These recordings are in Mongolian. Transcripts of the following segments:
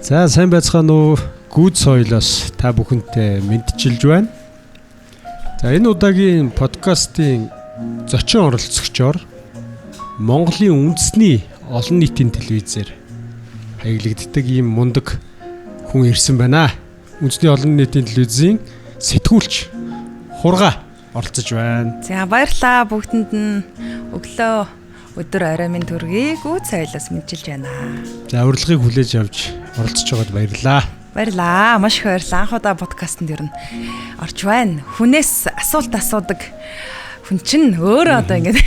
За сайн байцгаана уу? Good Soil-оос та бүхэнтэй мэдчилж байна. За энэ удаагийн подкастын зочин оролцогчоор Монголын үндэсний олон нийтийн телевизээр хаягддаг ийм мундаг хүн ирсэн байна. Үндэсний олон нийтийн телевизийн сэтгүүлч Хурга оролцож байна. За баярлалаа бүгдэнд нь өглөө өдөр орой минь төргийг Good Soil-оос мэдчилж байна. За урилгыг хүлээж авч оролцож байгаад баярлалаа. Баярлалаа. Маш их баярлалаа. Анх удаа подкастт ер нь орж байна. Хүнээс асуулт асуудаг хүн чинь өөрөө одоо ингэж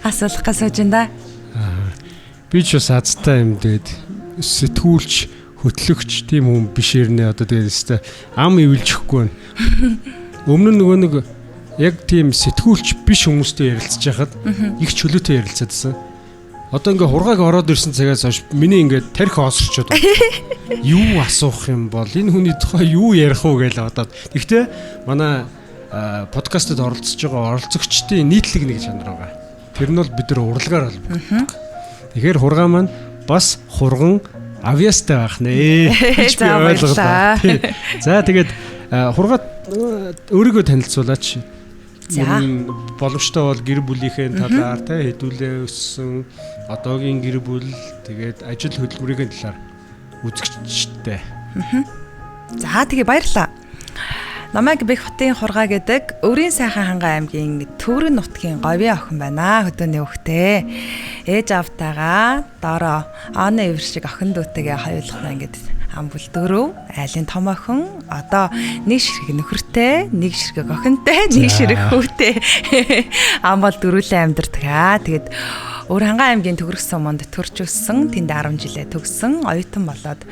асуулах гэж сууж байна да. Би ч бас азтай юм дээд сэтгүүлч хөтлөгч тийм хүн биш ирнэ одоо тэгээд ам ивэлжихгүй байна. Өмнө нь нөгөө нэг яг тийм сэтгүүлч биш хүмүүстэй ярилцж байхад их чөлөөтэй ярилцаадсан. Одоо ингээ хургааг ороод ирсэн цагаас хойш миний ингээ тарих осорчод юу асуух юм бол энэ хүний тухай юу ярих уу гэж бодоод. Гэхдээ манай подкастт оролцож байгаа оролцогчдын нийтлэг нэг чанар байгаа. Тэр нь бол бид нар урлагаар холбогддог. Тэгэхээр хургаа маань бас хурган авьяастай байх нэ гэж би ойлголоо. За тэгээд хургаа өөрийгөө танилцуулаач. За боломжтой бол гэр бүлийнхээ талаар хэдүүлээ өссөн одоогийн гэр бүл тэгээд ажил хөдөлмөрийн талаар үзэгчтэй. За тэгээ баярлалаа. Намайг Бэхбатын Хурга гэдэг Өврийн сайхан ханган аймгийн Төврөн нутгийн говийн охин байна. Хөдөөний хөхтэй. Ээж аавтайгаа доороо ааны өвөр шиг охин дүүтэйгээ хоёулахнаа ингээд ам бүл дөрөв айлын том охин одоо нэг ширхэг нөхөртэй, нэг ширхэг охинтой, нэг ширхэг хөвтэй ам бол дөрвөлэн амьдардаг. Тэгээд өөр ханган аймгийн Төгөрөх суманд төрж өссөн, тэнд 10 жилээ төгссөн, оюутан болоод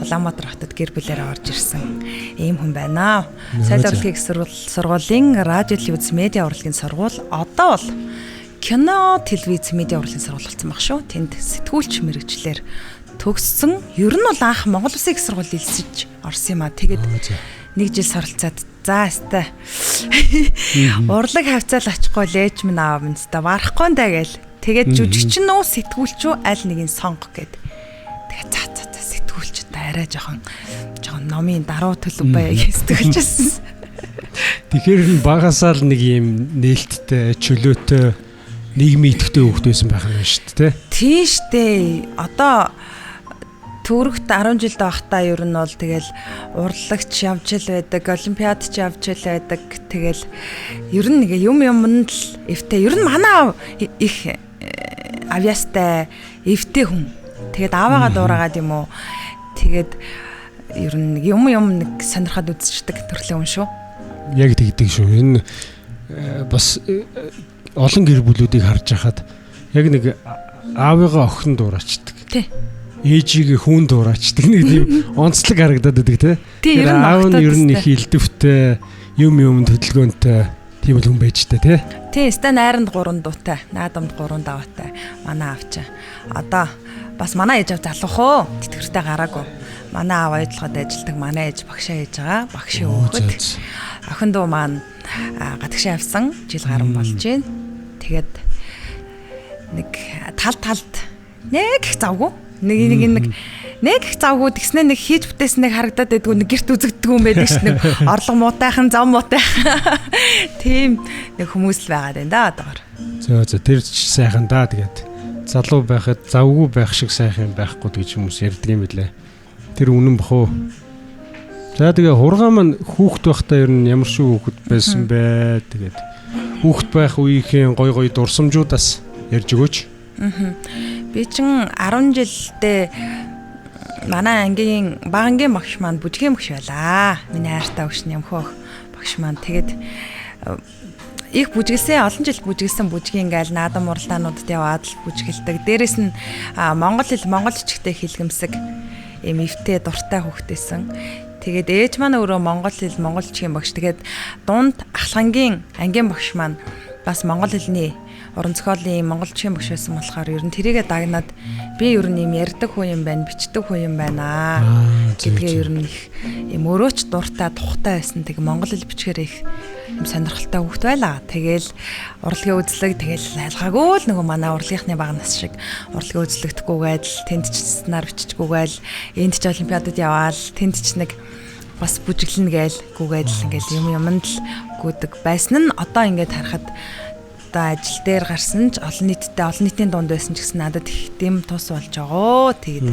Улаанбаатар хотод гэр бүлээрээ орж ирсэн ийм хүн байна. Соёл урлагийн сургуулийн радио телевиз медиа урлагийн сургууль одоо бол кино телевиз медиа урлагийн сургууль болсон баг шүү. Тэнд сэтгүүлч мэргэжлэр төгссөн. Ер нь бол анх Монгол Улсын их сургууль элсэж орсон юм а. Тэгээд нэг жил суралцаад за өстэй. Урлаг хавцаал очихгүй л ээж минь аав минь өстэй барахгүй даа гээл. Тэгээд жүжигчин үү сэтгүүлч үү аль нэгийг сонгох гээд. Тэгээд за сэтгүүлч та арай жоохон номын даруу төлөв бай гэж сэтгүүлчсэн. Тэгэхээр багасаа л нэг юм нээлттэй, чөлөөтэй, нийгмийн идэвхтэй хөвгт байсан байх юм шүү дээ. Тийм штэ. Одоо Төрөгт 10 жилд байхдаа ер нь бол тэгэл урлагч явж л байдаг, олимпиадч явж л байдаг. Тэгэл ер нь нэг юмд л эвтэй. Ер нь манай их авьяастай эвтэй хүн. Тэгээд аавыгаа дуурайгаад юм уу. Тэгээд ер нь юм нэг сонирхоод үзчихдэг төрлийн хүн шүү. Яг тэгдэг шүү. Энэ бас олон гэр бүлүүдийг харж байхад яг нэг аавыгаа охин дуурайчдаг. Тий. Ээжигээ хүн дуурайчдаг. Нэг тийм онцлог харагдаад байдаг тий. Тэр аав нь ер нь их илдэвтэй, юм хөдөлгөөнтэй тийм л хүн байж та тий. Тий, стан найранд 3 дуутай, наадамд 3 даваатай. Манай аав чи. Одоо бас манай ээж аав залуух уу? Тэтгэртэй гараагүй. Манай аав оюутлахад ажилладаг, манай ээж багшаа хийж байгаа. Багшийн өөхөд. Охин дүү маань гадагшаа явсан, жил гарсан болж байна. Тэгээд нэг талд нэг их завгүй. Нэг их завгүй тэгснэ нэг хийж бүтээснэг харагдаад байдгүй нэг гэрт үзэгддэг юм байдаг ш. Нэг орлого муутайхан, зам муутайхан. Тийм нэг хүмүүс л байгаад байна да одоогор. За тэр ч сайхан да тэгээд залуу байхад завгүй байх шиг сайхан байхгүй гэж хүмүүс ярьдаг юм билээ. Тэр үнэн бохоо. За тэгээ хургаа маань хүүхэд байхдаа ер нь ямар шиг хүүхэд байсан бэ? Тэгээд хүүхэд байх үеийн гой дурсамжуудаас ярьж өгөөч. Би чин 10 жилдээ манай ангийн багангийн багш маань бүжгийн багш байлаа. Миний хайртай өгш нэмхөх багш маань тэгээд их бүжгэлсэн, олон жил бүжгэлсэн бүжгийн ингээл наадам уралдаануудад яваад л бүжгэлдэг. Дээрэс нь монгол хэл, монгол чигтэй хэлгэмсэг ийм эвтэй дуртай хүүхдээсэн. Тэгээд ээж маань өөрөө монгол хэл, монгол чигийн багш. Тэгээд дунд ахлагангийн ангийн багш маань бас монгол хэлний уран зохиолын монголчуудын багш байсан болохоор ер нь тэрийгэ дагнаад би ер нь юм ярьдаг хүн юм байна, бичдэг хүн юм байна гэдгээ ер нь их юм өөрөөч дуртай тухтай байсан. Тэг монгол хэл бичгээр их юм сонирхолтой хүүхд байлаа. Тэгэл урлагийн үзлэг тэгэл айлгаагүй л нөгөө манай урлагийнхны баг нас шиг урлагийн үзлэгдэхгүйгээл тэнд ч сценаар биччихгүйгээл энд ч олимпиадад яваал тэнд ч нэг бас бүжиглэн гээл гүгээд л ингээл юмд л гүдэг байсан нь одоо ингээд харахад одоо ажил дээр гарсан ч олон нийтийн дунд байсан ч гэсэн надад их дэм тус болж байгаа. Тэгээд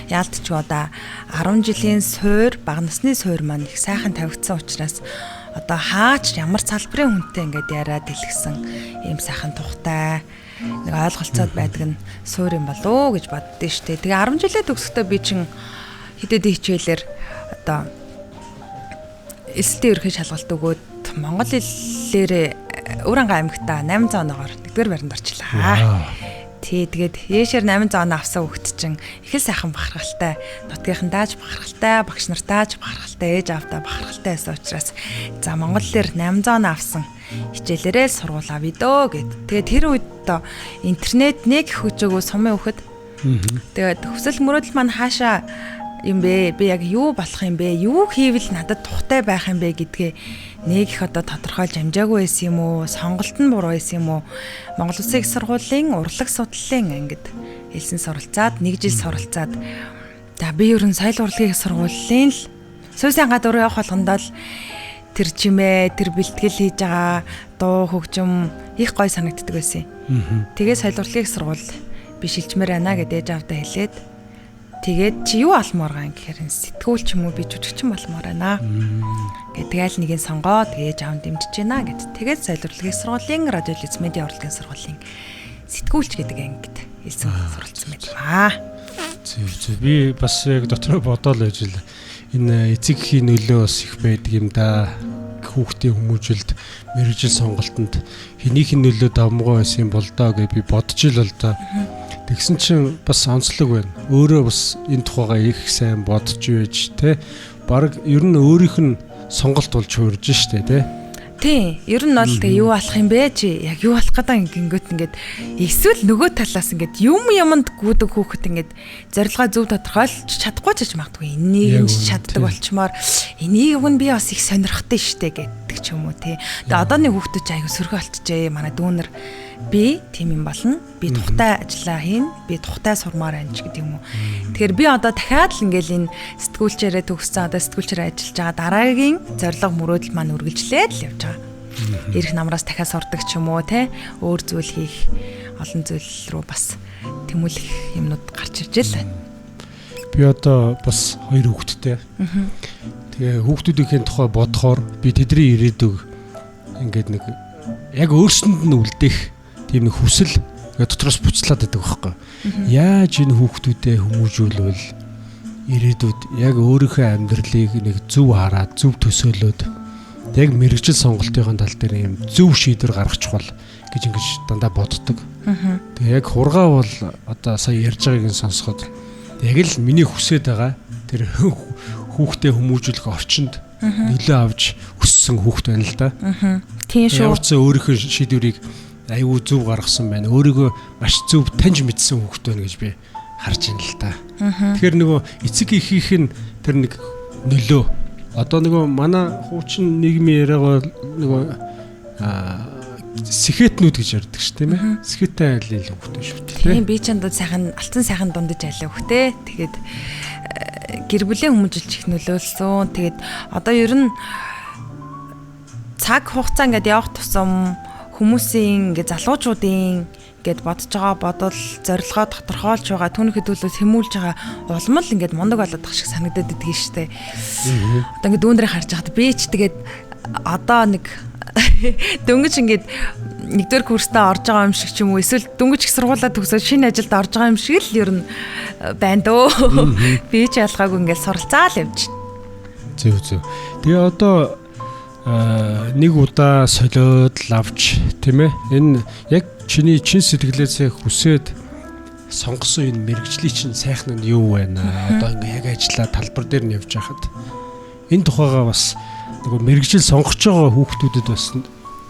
яалтчгүй одоо 10 жилийн суур баг насны суур маань их сайхан тавигдсан учраас одоо хаач ямар салбарын хүнтэй ингээд яриад дэлгэсэн ийм сайхан тухтай нэг ойлголцоод байдаг нь суур юм болоо гэж боддөө штэ. Тэгээ 10 жилээ төгсөхдөө би чин хитэд хичээлэр одоо эсэлтийн ерхий шалгалт өгөөд монгол хэлээр Өрөнгө аймагта 800 оноогоор 1-р байранд орчлаа. Тэгээд ээшээр 800 оноо авсан хүүхэд чинь их л сайхан бахархалтай, нутгийнхантаа ч бахархалтай, багш нартаа ч бахархалтай, ээж аавтаа бахархалтай байсан учраас за монгол хэлээр 800 оноо авсан хичээлээрээ сургууль авъя дөө гэд. Тэгээд тэр үед одоо интернет нэг хөгжөөгөө сумын хүүхэд. Тэгээд хүсэл мөрөөдөл маань хаашаа юм бэ? Би яг юу болох юм бэ? Юу хийвэл надад тухтай байх юм бэ гэдгээ нэг их одоо тодорхойлж амжаагүй байсан юм уу? Сонголт нь буруу байсан юм уу? Монгол Улсын их сургуулийн урлаг судлалын ангид хэлсэн суралцаад 1 жил суралцаад за би ерөн соёл урлагийн их сургуулийн л сүүсийн гадуур явах болгондоо л тэр чимээ, тэр бэлтгэл хийж байгаа дуу хөгжим их гой санагддаг байсан. Тэгээ соёл урлагийн их сургууль би шилжмээр байна гэдээ ээж аавдаа хэлээд тэгээд чи юу алмаар гэн гэхээр сэтгүүлч юм уу би жүжигчин болмоор байна. Тэгэл нэгийг сонгоод ээж аав дэмжиж байна гэд. Тэгээд соёл урлагийн сургуулийн радио телевиз медиа урлагийн сургуулийн сэтгүүлч гэдэг ангид хэлсэн суралцсан байлаа. Зөв. Би бас яг дотроо бодоол байж л энэ эцэг эхийн нөлөө бас их байдаг юм да. Хүүхдийн хүмүүжилд мэрэгжил сонголтод хэнийх нь нөлөө давмгай байсан юм бол доо гэж би бодож ил бол доо. Тэгсэн чинь бас онцлог байна. Өөрөө бас энэ тухайгаа их сайн бодож байж те. Бараг ер нь өөрийнх нь сонголт болж хуурж штэ те. Тийм. Ер нь бол тэгээ юу болох юм бэ чи? Яг юу болох гэдэг ингэнгөт ингээд эсвэл нөгөө талаас ингээд юмд гүдэг хүүхэд ингээд зорилгоо зөв тодорхойлж чадахгүй ч магадгүй. Энийг чаддаг болчмоор энийг нь би бас их сонирхдаг штэ гэдэг ч юм уу тий. Тэгээ одооны хүүхдүүд аягүй сөргө болчихжээ. Манай дүүнер би тийм юм болно. Би тухтай ажиллаа хийн. Би тухтай сурмаар анж гэдэг юм уу. Тэгэхээр би одоо дахиад л ингээл энэ сэтгүүлчээрээ төгссөн одоо сэтгүүлчээр ажиллаж байгаа дараагийн зорилго мөрөөдөл маань үргэлжлээд л явж байгаа. Ирэх намраас дахиад сурдаг ч юм уу те өөр зүйл хийх олон зүйл рүү бас тэмүүлэх юмнууд гарч ирж л байна. Би одоо бас 2 хүүхэдтэй. Тэгээ хүүхдүүдийн тухай бодохоор би тэдний ирээдүг ингээд нэг яг өөрсөнд нь үлдээх тийм нэг хүсэл дотроос буцлаад байдаг байхгүй. Яаж энэ хүүхдүүдэд хүмүүжүүлвэл ирээдүйд яг өөрийнхөө амьдралыг нэг зөв хараад зөв төсөөлөөд яг мэрэгжил сонголтын тал дээр юм зөв шийдвэр гаргах чухал гэж ингэж дандаа боддог. Тэгээ яг хургаа бол одоо сая ярьж байгааг нь сонсоход яг л миний хүсэж байгаа тэр хүүхдээ хүмүүжүүлэх орчинд нөлөө авч өссөн хүүхд байна л да. Тийм шүү. Явцсан өөрийнхөө шийдвэрийг аюу зөв гаргасан байна. Өөрийгөө маш зөв таньж мэдсэн хүүхд байна гэж би харж байна л да. Тэгэхээр нөгөө эцэг эхийнх нь тэр нэг нөлөө одоо нөгөө манай хуучин нийгмийн яриагаа нөгөө сэхэтнүүд гэж ярьдаг ш тийм ээ. Сэхэттэй айлын хүүхдээ шүү дээ. Тийм би ч надад сайхан алтан сайхан дундаж айлаа хүүхдээ. Тэгээд гэр бүлийн хүмүүжилж их нөлөөлсөн. Тэгээд одоо ер нь цаг хугацаа ингээд явах тусам хүмүүсийн ингээд залуучуудын гэд бодож байгаа бодол зорилгоо тодорхойлж байгаа түүнийхээ төлөө тэмүүлж байгаа улам л ингээд мундаг болоод тах шиг санагдаад идэг юм штэ. Одоо ингээд дүүндрийг харж байхад би ч тэгээд одоо нэг дөнгөж ингээд 1-р курстаа орж байгаа юм шиг ч юм уу эсвэл дөнгөж их сургуулаа төгсөөд шинэ ажилд орж байгаа юм шиг л ер нь байна дөө. Би ч ялгаагүй ингээд суралцаал явж. Зөв. Тэгээ одоо нэг удаа солиод лавч тийм ээ. Энэ яг чиний чин сэтгэлээсээ хүсээд сонгосон энэ мэрэгжлийн чинь сайхан нь юу байна? Одоо ингээ яг ажиллаа талбар дээр нь явж байхад энэ тухайгаа бас нөгөө мэрэгжил сонгож байгаа хүүхдүүдэд бас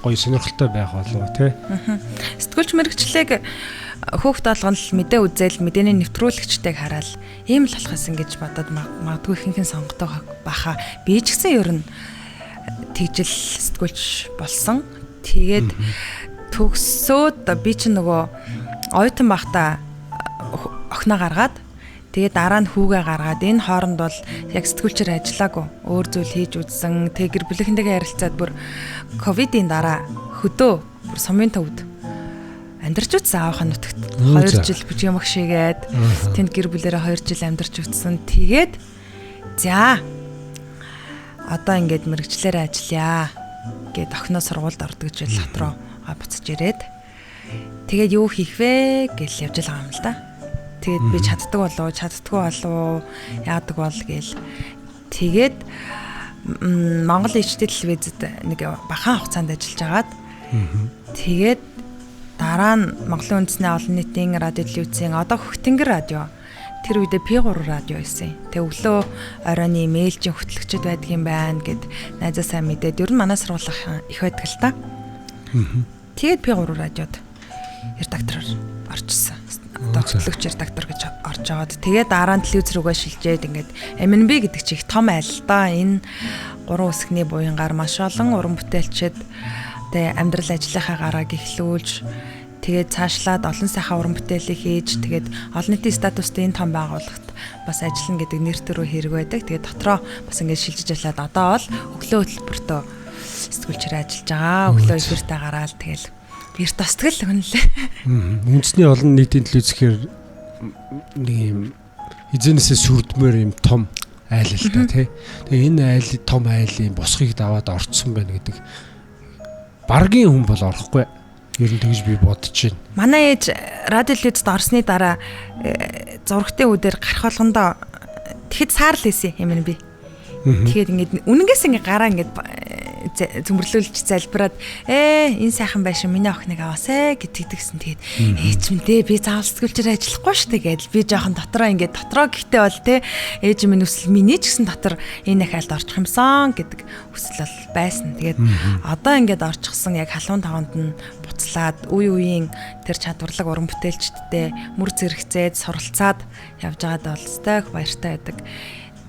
гоё сонирхолтой байх болов тий. Сэтгүүлч мэрэгчлэг хөөхт олгоно л мэдээ үзэл мэдээний нэвтрүүлэгчтэйг хараад ийм л болох гэсэн гэж бодоод магадгүй ихэнхэн сонгодог баха. Би ч гэсэн ер нь тэгжил сэтгүүлч болсон. Тэгээд төгсөөд би ч нөгөө оюутан байхдаа охиноо гаргаад тэгээд дараа нь хүүгээ гаргаад энэ хооронд бол яг сэтгүүлчээр ажиллаагүй. Өөр зүйл хийж үзсэн. Тэгээ гэр бүлийнхэндээ ярилцаад бүр ковидын дараа хөдөө бүр сумын төвд амьдарч үзсэн аавынхаа нутагт 2 жил бүжгэмэг шигээд тэнд гэр бүлээрээ 2 жил амьдарч үзсэн. Тэгээд за одоо ингээд мэрэгчлэрээ ажиллая гэд охиноо сургуульд ордог жил хат руу буцаж ирээд тэгээд юу хийх вэ гэж явж байгаа юм л да. Тэгээд би чаддгүй болов яадаг бол гээл тэгээд Монгол ичтэй телевизэд нэг бахан хугацаанд ажиллаж агаад тэгээд дараа нь Монголын үндэсний олон нийтийн радио телевизийн одоо Хөхтэнгэр радио тэр үедээ P3 радио байсан. Тэгээ өглөө оройн мэйлжийн хөтлөгчд байдаг юм байна гэд найзаасаа мэдээд ер нь манай сургуулийн их байдаг л та. Тэгээд P3 радиод редактороор орчихсон. Одоо хөтлөгч редактор гэж орж аваад тэгээд дараа нь телевиз рүүгээ шилжээд ингээд MNB гэдэг чинь их том айл да. Энэ 3 үсгний буянгаар маш олон уран бүтээлчид тэгээд амьдрал ажлынхаа гарааг эхлүүлж тэгээд цаашлаад олон сайхан уран бүтээлийг хийж тэгээд олон нийтийн статустай энэ том байгууллагт бас ажиллана гэдэг нэр төрөө хэрэг байдаг. Тэгээд дотроо бас ингээд шилжиж ажиллаад одоо бол өглөө хөтөлбөртөө сэтгүүлчээр ажиллаж байгаа. Өглөө эфиртээ гараад тэгэл бэр тостгэл өгнөлээ. Үндэсний олон нийтийн телевизээр нэг юм эзэнээсээ сүрдмээр юм том айл л та тий. Тэгээ энэ айл том айлын босхийг даваад орцсон байна гэдэг баргийн хүн бол орохгүй. Ер нь тэгж би бодож байна. Манай ээж радио телевизэд орсны дараа зургтын үдээр гарах болгондоо тэгэхэд саарл хийсэн юм би. Тэгээд ингээд үнэнгээс ингээд гараа ингээд зөмрлүүлж залбираад энэ сайхан байшин миний охиныг аваасай гэдгийгсэн. Тэгээд ээж минь би заавал сэтгүүлчээр ажиллахгүй шүү дээ гэдэл би жоохон дотроо гэхдээ бол те ээж минь өсөл миний ч гэсэн дотор энэ их айлд орчих юмсан гэдэг өсөл бол байсан. Тэгээд одоо ингээд орчихсон яг халуун таванд нь буцлаад үе үеийн тэр чадварлаг уран бүтээлчдтэй мөр зэрэгцээд суралцаад явж байгаад бол өстэй баяртай байдаг.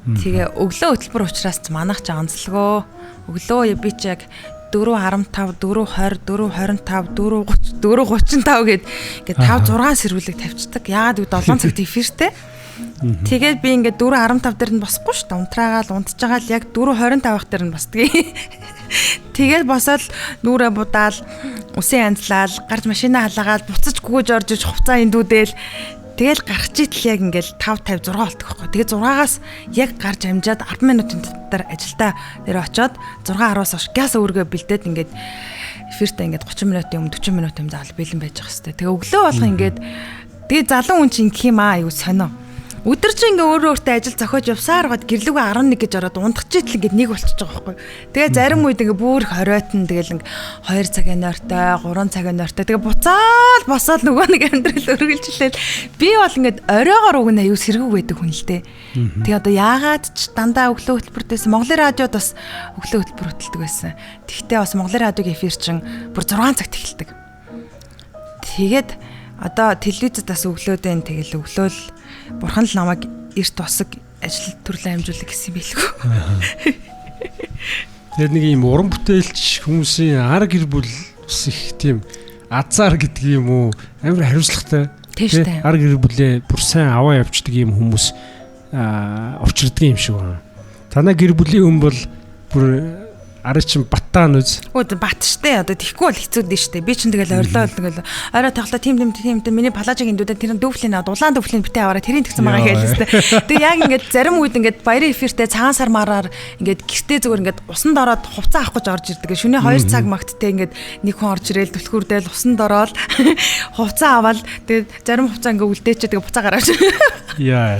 Тэгээ өглөө хөтөлбөр учраас манайх ч онцлогоо. Өглөө би ч яг 4:15, 4:20, 4:25, 4:30, 4:35 гээд ингээд 5-6 сэргүүлэг тавьчихдаг. Яагаад гэвэл 7 цагт эфиртэй. Тэгээд би ингээд 4:15 дээр нь босхгүй шүү дээ. Унтраагаал унтчихагаал яг 4:25 ах дээр нь босдгийг. Тэгээд босоод нүрээ будаал, усын янзлал, гарч машинаа халаагаал, буцаж гүйж орж иж хувцаа эндүүдэл тэгэл гарах читэл яг ингээл 5:56 болдог байхгүй. Тэгээд 6-аас яг гарч амжаад 10 минутын дотор ажилдаа нэр очоод 6:10-аас хойш газ өөргөө бэлдээд ингээд эфиртээ ингээд 30 минутын өмнө 40 минутын өмнө заавал бэлэн байж байгаа хэвээр. Тэгээ өглөө болох ингээд тэгээ залуу хүн чинь ингэх юм аа аюу сонио. Өдөр чинь ингээ өөрөө өөртөө ажил зохиож явсаар гад гэрлүүгээ 11 гэж ороод унтах читэл ингээ нэг болчихж байгаа байхгүй. Тэгээ зарим үед ингээ бүр хориотон тэгэл ингээ 2 цагийн нойртой, 3 цагийн нойртой. Тэгээ буцаал босоод нөгөө нэг амьдрал өргөлжлээл би бол ингээ оройгоор уг нь аюу сэргэг байдаг хүн л дээ. Тэгээ одоо яагаад ч дандаа өглөө хөтөлбөртөөс Монголын радиод бас өглөө хөтөлбөр хөтэлдэг байсан. Тэгтээ бас Монголын радиогийн эфир чин бүр 6 цагт эхэлдэг. Тэгээд одоо телевизэд бас өглөөдөө тэгэл өглөөл бурхан л намайг эрт тусаг ажил төрлөө амжуулах гэсэн байлгүй. Тэгээд нэг юм уран бүтээлч хүмүүсийн ар гэр бүл бас их тийм азар гэдэг юм уу амар хариуцлагатай. Ар гэр бүлээ бүр сайн аваа явцдаг юм хүмүүс учирдаг юм шиг байна. Танай гэр бүлийн хүн бол бүр ары чин баттаа нүз. Өө бат штэ одоо тэгхгүй бол хэцүү дээ штэ. Би чин тэгэл орилоо тэгэл орой тоглоо тийм миний палажиг индүүдэ тэр дүүфлийн дулаан дүүфлийн битээ аваараа тэрийн тэгсэн байгаа хэлсэн штэ. Тэг яг ингээд зарим үед ингээд баярын эфиртээ цагаан сар мараар ингээд гэртээ зүгээр ингээд усанд ороод хувцас авах гэж орж ирдэг. Шөнийн 2 цаг магттай ингээд нэг хүн орж ирээл түлхүүрдэл усанд ороод хувцас аваад тэгээд зарим хувцас ингээд үлдээчээ тэгээд буцаа гараач. Яа.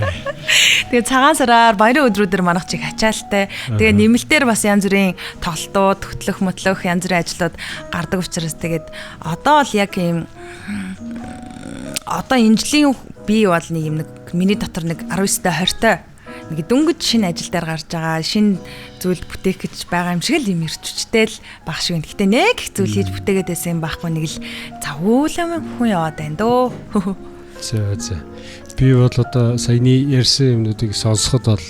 Тэгээд цагаан сараар баярын өдрүүдээр манайх чиг хачаалтай. Тэгээд нэмэлтээр бас янз бүрийн толтууд, хөтлөх мотлох янз бүрийн ажлууд гардаг учраас тэгээд одоо л яг юм одоо энэ жилийн би бол нэг юм нэг миний дотор нэг 19-тэй 20-той нэг дөнгөж шинэ ажил дээр гарч байгаа шинэ зүйл бүтээх гэж байгаа юм шиг л юм ирчвчтэй л баг шиг. Гэхдээ нэг их зүйл хийж бүтээгээд байсан юм байхгүй нэг л завуулаа хүн яваад байна дөө. За. Би бол одоо саяны ярьсан юмнуудыг сонсоход бол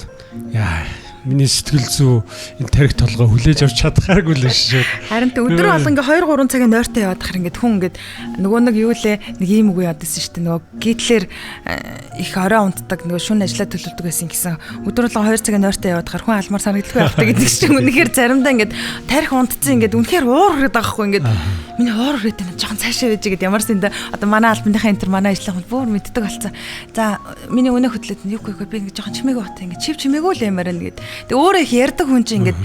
яа миний сэтгэл зүй энэ тарих толгой хүлээж авч чадхааргүй л шүү. Харин тэ өдөр бол ингээ 2-3 цагийн нойртой яваад хахаар ингээ хүн ингээ нөгөө нэг юу лээ нэг ийм үгүй ядсан шүү дээ. Нөгөө гитлэр их орой унтдаг нөгөө шүн ажиллаа төлөвлөдөг байсан гэсэн өдөр болгон 2 цагийн нойртой яваад хахаар хүн алмаар санагдахгүй явахдаг гэдэг чинь үнэхээр заримдаа ингээ тарих унтцсан ингээ үнэхээр уур хүрээд байгаа хгүй ингээ миний уур хүрээд байна жоохон цаашаа байж гэдэг ямарсан да одоо манай албаныхаа энтер манай ажиллах бол бүр мэддэг болсон. За миний өнөө хөдлөд нь юу гээгүй би ингээ жоохон чимээгүй бат ингээ чимээгүй л юмарна гэд. Тэгээ өөрөө их ярддаг хүн чинь ингээд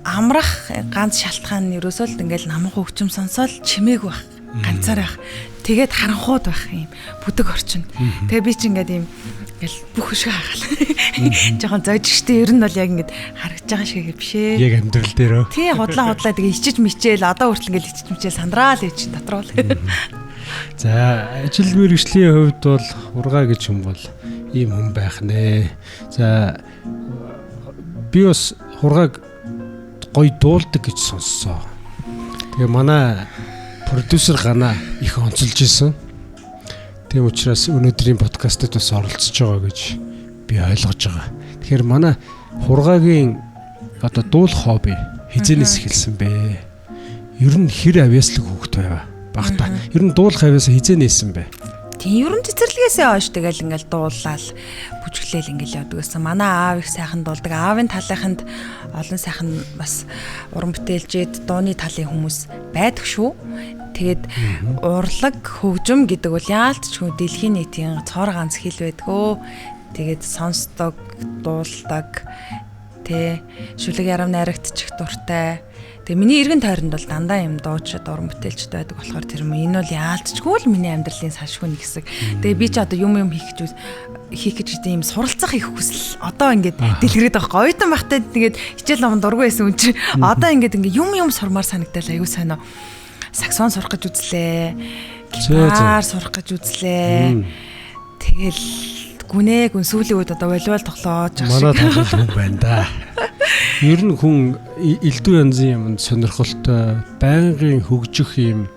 амрах ганц шалтгаан нь ерөөсөө л ингээл намхан хөгжим сонсоод чимээгүй байх. Ганцаар байх. Тэгээд харанхууд байх юм. Бүдэг орчин. Тэгээ би чинь ингээд юм ингээл бүх хөшөө хаагаал. Жохон зожигчтэй ер нь бол яг ингээд харагдаж байгаа шиг биш ээ. Яг амьдрал дээрөө. Тий худлаа тэгээ ичиж мичээл одоо хүртэл ингээл ичиж мичээл сандраал ич дотроо л. За ажил мэргэжлийн хувьд бол ургаа гэж юм бол ийм хүн байх нэ. За би бас хургааг гоё дуулдаг гэж сонссоо. Тэгээ манай продюсер Гана их онцолж исэн. Тийм учраас өнөөдрийн подкастт бас оролцож байгаа гэж би ойлгож байгаа. Тэгэхээр манай хургаагийн одоо дуулах хобби хизэнээс эхэлсэн бэ? Ер нь хэр авьяаслаг хүүхэд байваа багтаа. Ер нь дуулах авьяасаа хизэнээсэн бэ? Тийм ер нь цэцэрлэгээсээ хойш тэгэл ингээл дуулаад бүжиглээл ингээл явдаг гэсэн. Манай аав их сайхан дуулдаг. Аавын талынханд олон сайхан бас уран бүтээлчид дууны талын хүмүүс байдаг шүү. Тэгээд урлаг хөгжим гэдэг бол яалтчгүй дэлхийн нийтийн цор ганц хэл байдгөө. Тэгээд сонсдог, дуулдаг, тэ шүлэг ярам найрагдчих дуртай. Тэгээ миний эргэн тойронд бол дандаа юм дуучид уран бүтээлчд байдаг болохоор тэр энэ бол яалтчгүй л миний амьдралын салшгүй нэг хэсэг. Тэгээ би ч одоо юм хийх гэж ийм суралцах их хүсэл одоо ингээд дэлгэрээд байгаа. Оюутан байхдаа тэгээд хичээл номонд дургүй байсан үн чи одоо ингээд юм сурмаар санагдал аюу сонио. Саксон сурах гэж үзлээ. Гитар сурах гэж үзлээ. Тэгэл гүн сүүлийн үед одоо волейбол тоглоод манай тоглох юм байна да. Ер нь хүн элдв янзын юмд сонирхолтой, байнгын хөгжих юм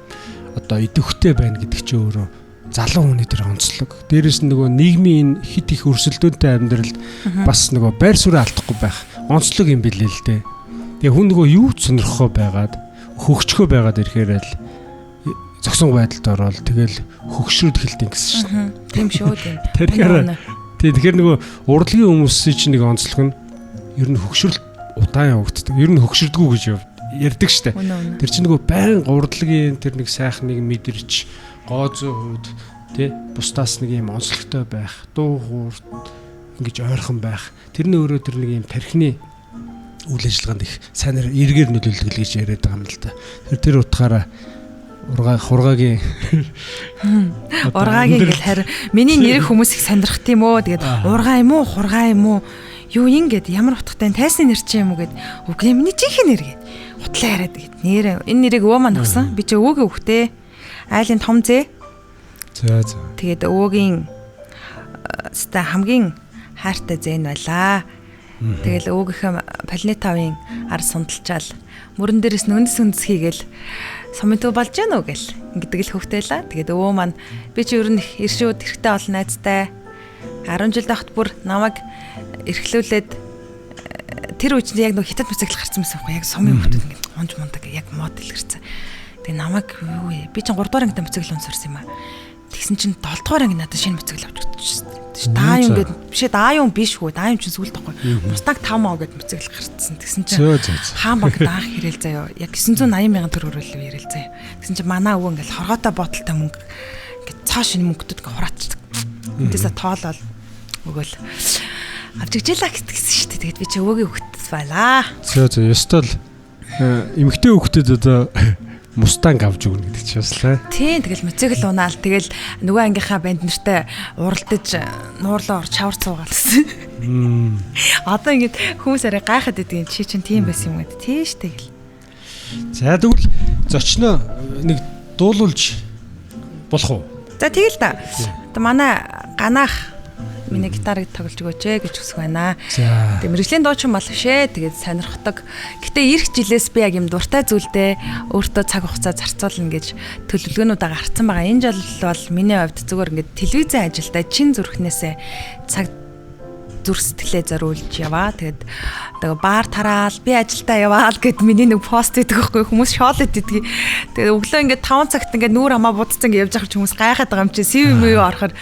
одоо идэвхтэй байна гэдэг чинь өөрөө залуу хүний тэр онцлог. Дээрээс нь нөгөө нийгмийн хит их өрсөлдөөнтэй амьдралд бас нөгөө байр суурь алдахгүй байх онцлог юм билээ л дээ. Тэгээ хүн нөгөө юу ч сонирхоо байгаад хөгжөхөө байгаад ирэхээр л зогсон байдалд ороод тэгэл хөгшрөд эхэлдэг гэсэн шүү дээ. Тийм шүү дээ. Тэгэхээр нөгөө урлагийн хүмүүсийн чинь нэг онцлог нь ер нь хөгшрөлт удаан явагддаг. Ер нь хөгшөрдгүү гэж ярьдаг шүү дээ. Тэр чинь нөгөө байнга урлагийн тэр нэг сайхан нэг мэдэрч гоозоо хүүд тий бусдаас нэг юм онцлогтой байх, дуу хуурт ингэж ойрхон байх. Тэрний өөрөө тэр нэг юм тархины үйл ажиллагаанд их сайнаар эргээр нөлөөлдөг л гэж яриад байгаа юм л да. Тэр утгаараа ургаагийн гэл харин миний нэрийг хүмүүс их сонирхт юм уу. Тэгээд ургаа юм уу, хургаа юм уу? Юу ингээд ямар утгатай тайсны нэр чи юм уу гэд. Үгүй миний чихэн нэр гэд. Хутлаа яриад гэд. Нэр энэ нэрийг өвөө маань өгсөн. Би ч өвөөгийн хөхтэй. Айлын том зээ. За. Тэгээд өвөөгийн ста хамгийн хайртай зээ нь байлаа. Тэгэл өвөөгийнхээ планетавын ар сундалчаал мөрөн дээрээс нүндэс хийгээл сумитуу болж гэнэ үү гэл ингэдэг л хөвтөйлаа. Тэгээд өвөө маань би чи ер нь иршүүд хэрэгтэй олон найзтай 10 жил байхад бүр намайг эрхлүүлээд тэр үе чинь яг нэг хятад мөцөглөх гарсан байсан байхгүй яг сумын хүмүүс ингэ унж мундаг яг модел гэрсэн. Тэгээд намайг юу вэ? Би чинь 3 дугаар ангитай мөцөглөө унсарсан юм аа. Тэгсэн чинь 7 дугаар анги надад шинэ мөцөглөө авч өгчихсэн. Даа юм гээд бишээ даа юм биш үү? Даа юм чинь сүлд тахгүй. Мустаг 5 маа гээд мөцөглөх гарцсан. Тэгсэн чинь хаан банк даах хийрэл заяа. Яг 980 мянган төгрөг өрөөлөө хийрэл заяа. Тэгсэн чинь манай өвөө ингээл хоргоотой бодолтой мөнгө ингээд цаа шинэ мөнгөдөд хураачдаг. Энтэсээ тоолол өгөөл авч ижээлаа гэтгсэн шүү дээ. Тэгээд би чи өвөөгийн хөвгтс байлаа. Ёстол эмэгтэй хөвгтөд одоо мустанг авч өгнө гэдэг чи баслаа. Тийм тэгэл мөцөгөл унаал тэгэл нөгөө ангийнхаа банд нартай уралдаж нуурлаа орч шавар цуугаал гэсэн. Одоо ингэж хүмүүс арай гайхаад идэг чи чинь тийм байсан юм гээд тийш тэгэл. За тэгвэл зочноо нэг дуулуулж болох уу? За тэгэл та. Одоо манай ганах миний гитарыг тоглож өгөөч гэж хүсэх байна. За. Тэгээ мэрэгжлийн дуучин болох шээ. Тэгээд сонирхдаг. Гэтэ ирэх жилээс би яг юм дуртай зүйлдээ өөртөө цаг хугацаа зарцуулна гэж төлөвлөгөөнүүдээ гаргацсан байгаа. Энэ жил бол миний хувьд зүгээр ингээд телевизэн ажилдаа чин зүрхнээсээ цаг зүрх сэтгэлээ зориулж яваа. Тэгээд баар тараал би ажилдаа яваал гэд миний нэг пост хийдэг байхгүй хүмүүс шоол идэдэг. Тэгээд өглөө ингээд 5 цагт ингээд нүүр хамаа будцсан ингээд явж байгаа хүмүүс гайхаад байгаа юм чи CV мөө орохоор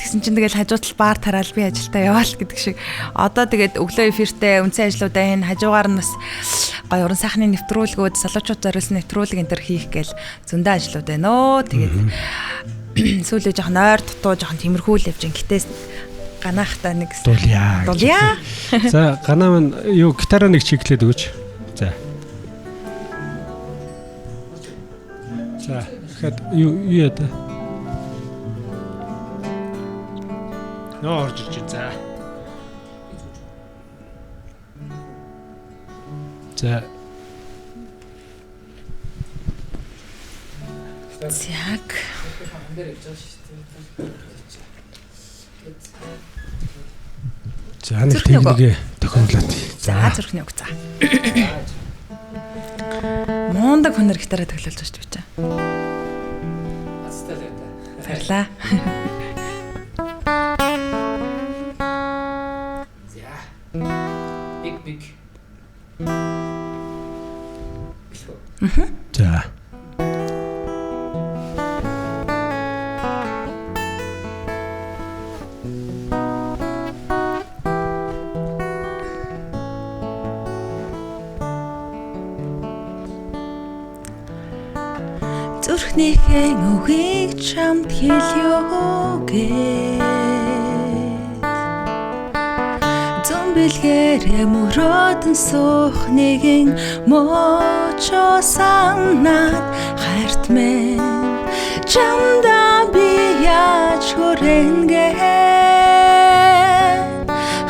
тэгсэн чинь тэгэл хажуудал баар тараал би ажилдаа яваал гэдэг шиг. Одоо тэгээд өглөө эфиртэй үндсэн ажлуудаа хийн хажуугаар нь бас гоё уран сайхны нэвтрүүлгүүд залуучууд зориулсан нэвтрүүлэг энэ төр хийх гээл зөндөө ажлууд байна өө. Тэгээд сүүлийн жоохон ойр дутуу жоохон тиймэрхүү л явж ин гэтээс ганаахтаа нэг дуулъя. За ганаа маань юу гитараа нэг чиглээд өгөөч. За. За хэд юу яа. Нөө орж ирж за. За. Яг За нэг техникээ тохиомлоод. За зүрхний үг за. Мундаг хүнээр гитараа тоглож байгаа ч бичээ. Баярлаа. Биг. За. Зүрхнийхээ үгийг чамд хэлёо гээ. Зомбилгэрэ мөрөөдөн суух нэгэн мочо санаад хайрт мэн чамда би яаж хүрэнгэ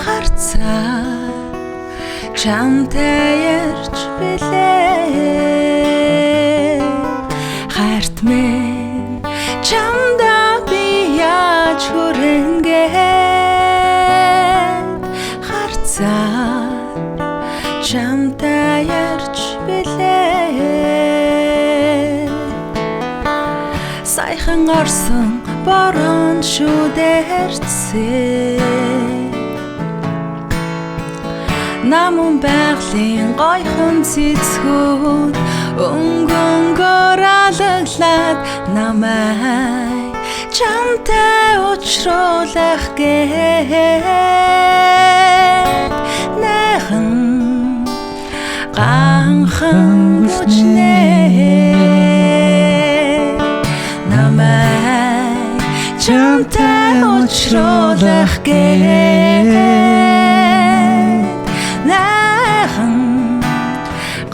харцаа чамтай ярьж билээ хайрт мэн чамда би яаж хүрэнгэ чамтай ярьж билээ сайхан орсон борон шүдэрцээ намун байгалийн гойхон цэцгүүд өнгөнгөөр алаглаад намайг чамтай уулзруулах гээ нэхэн ганхан бүчнээ намайг чамтай уулзруулах гээ нэхэн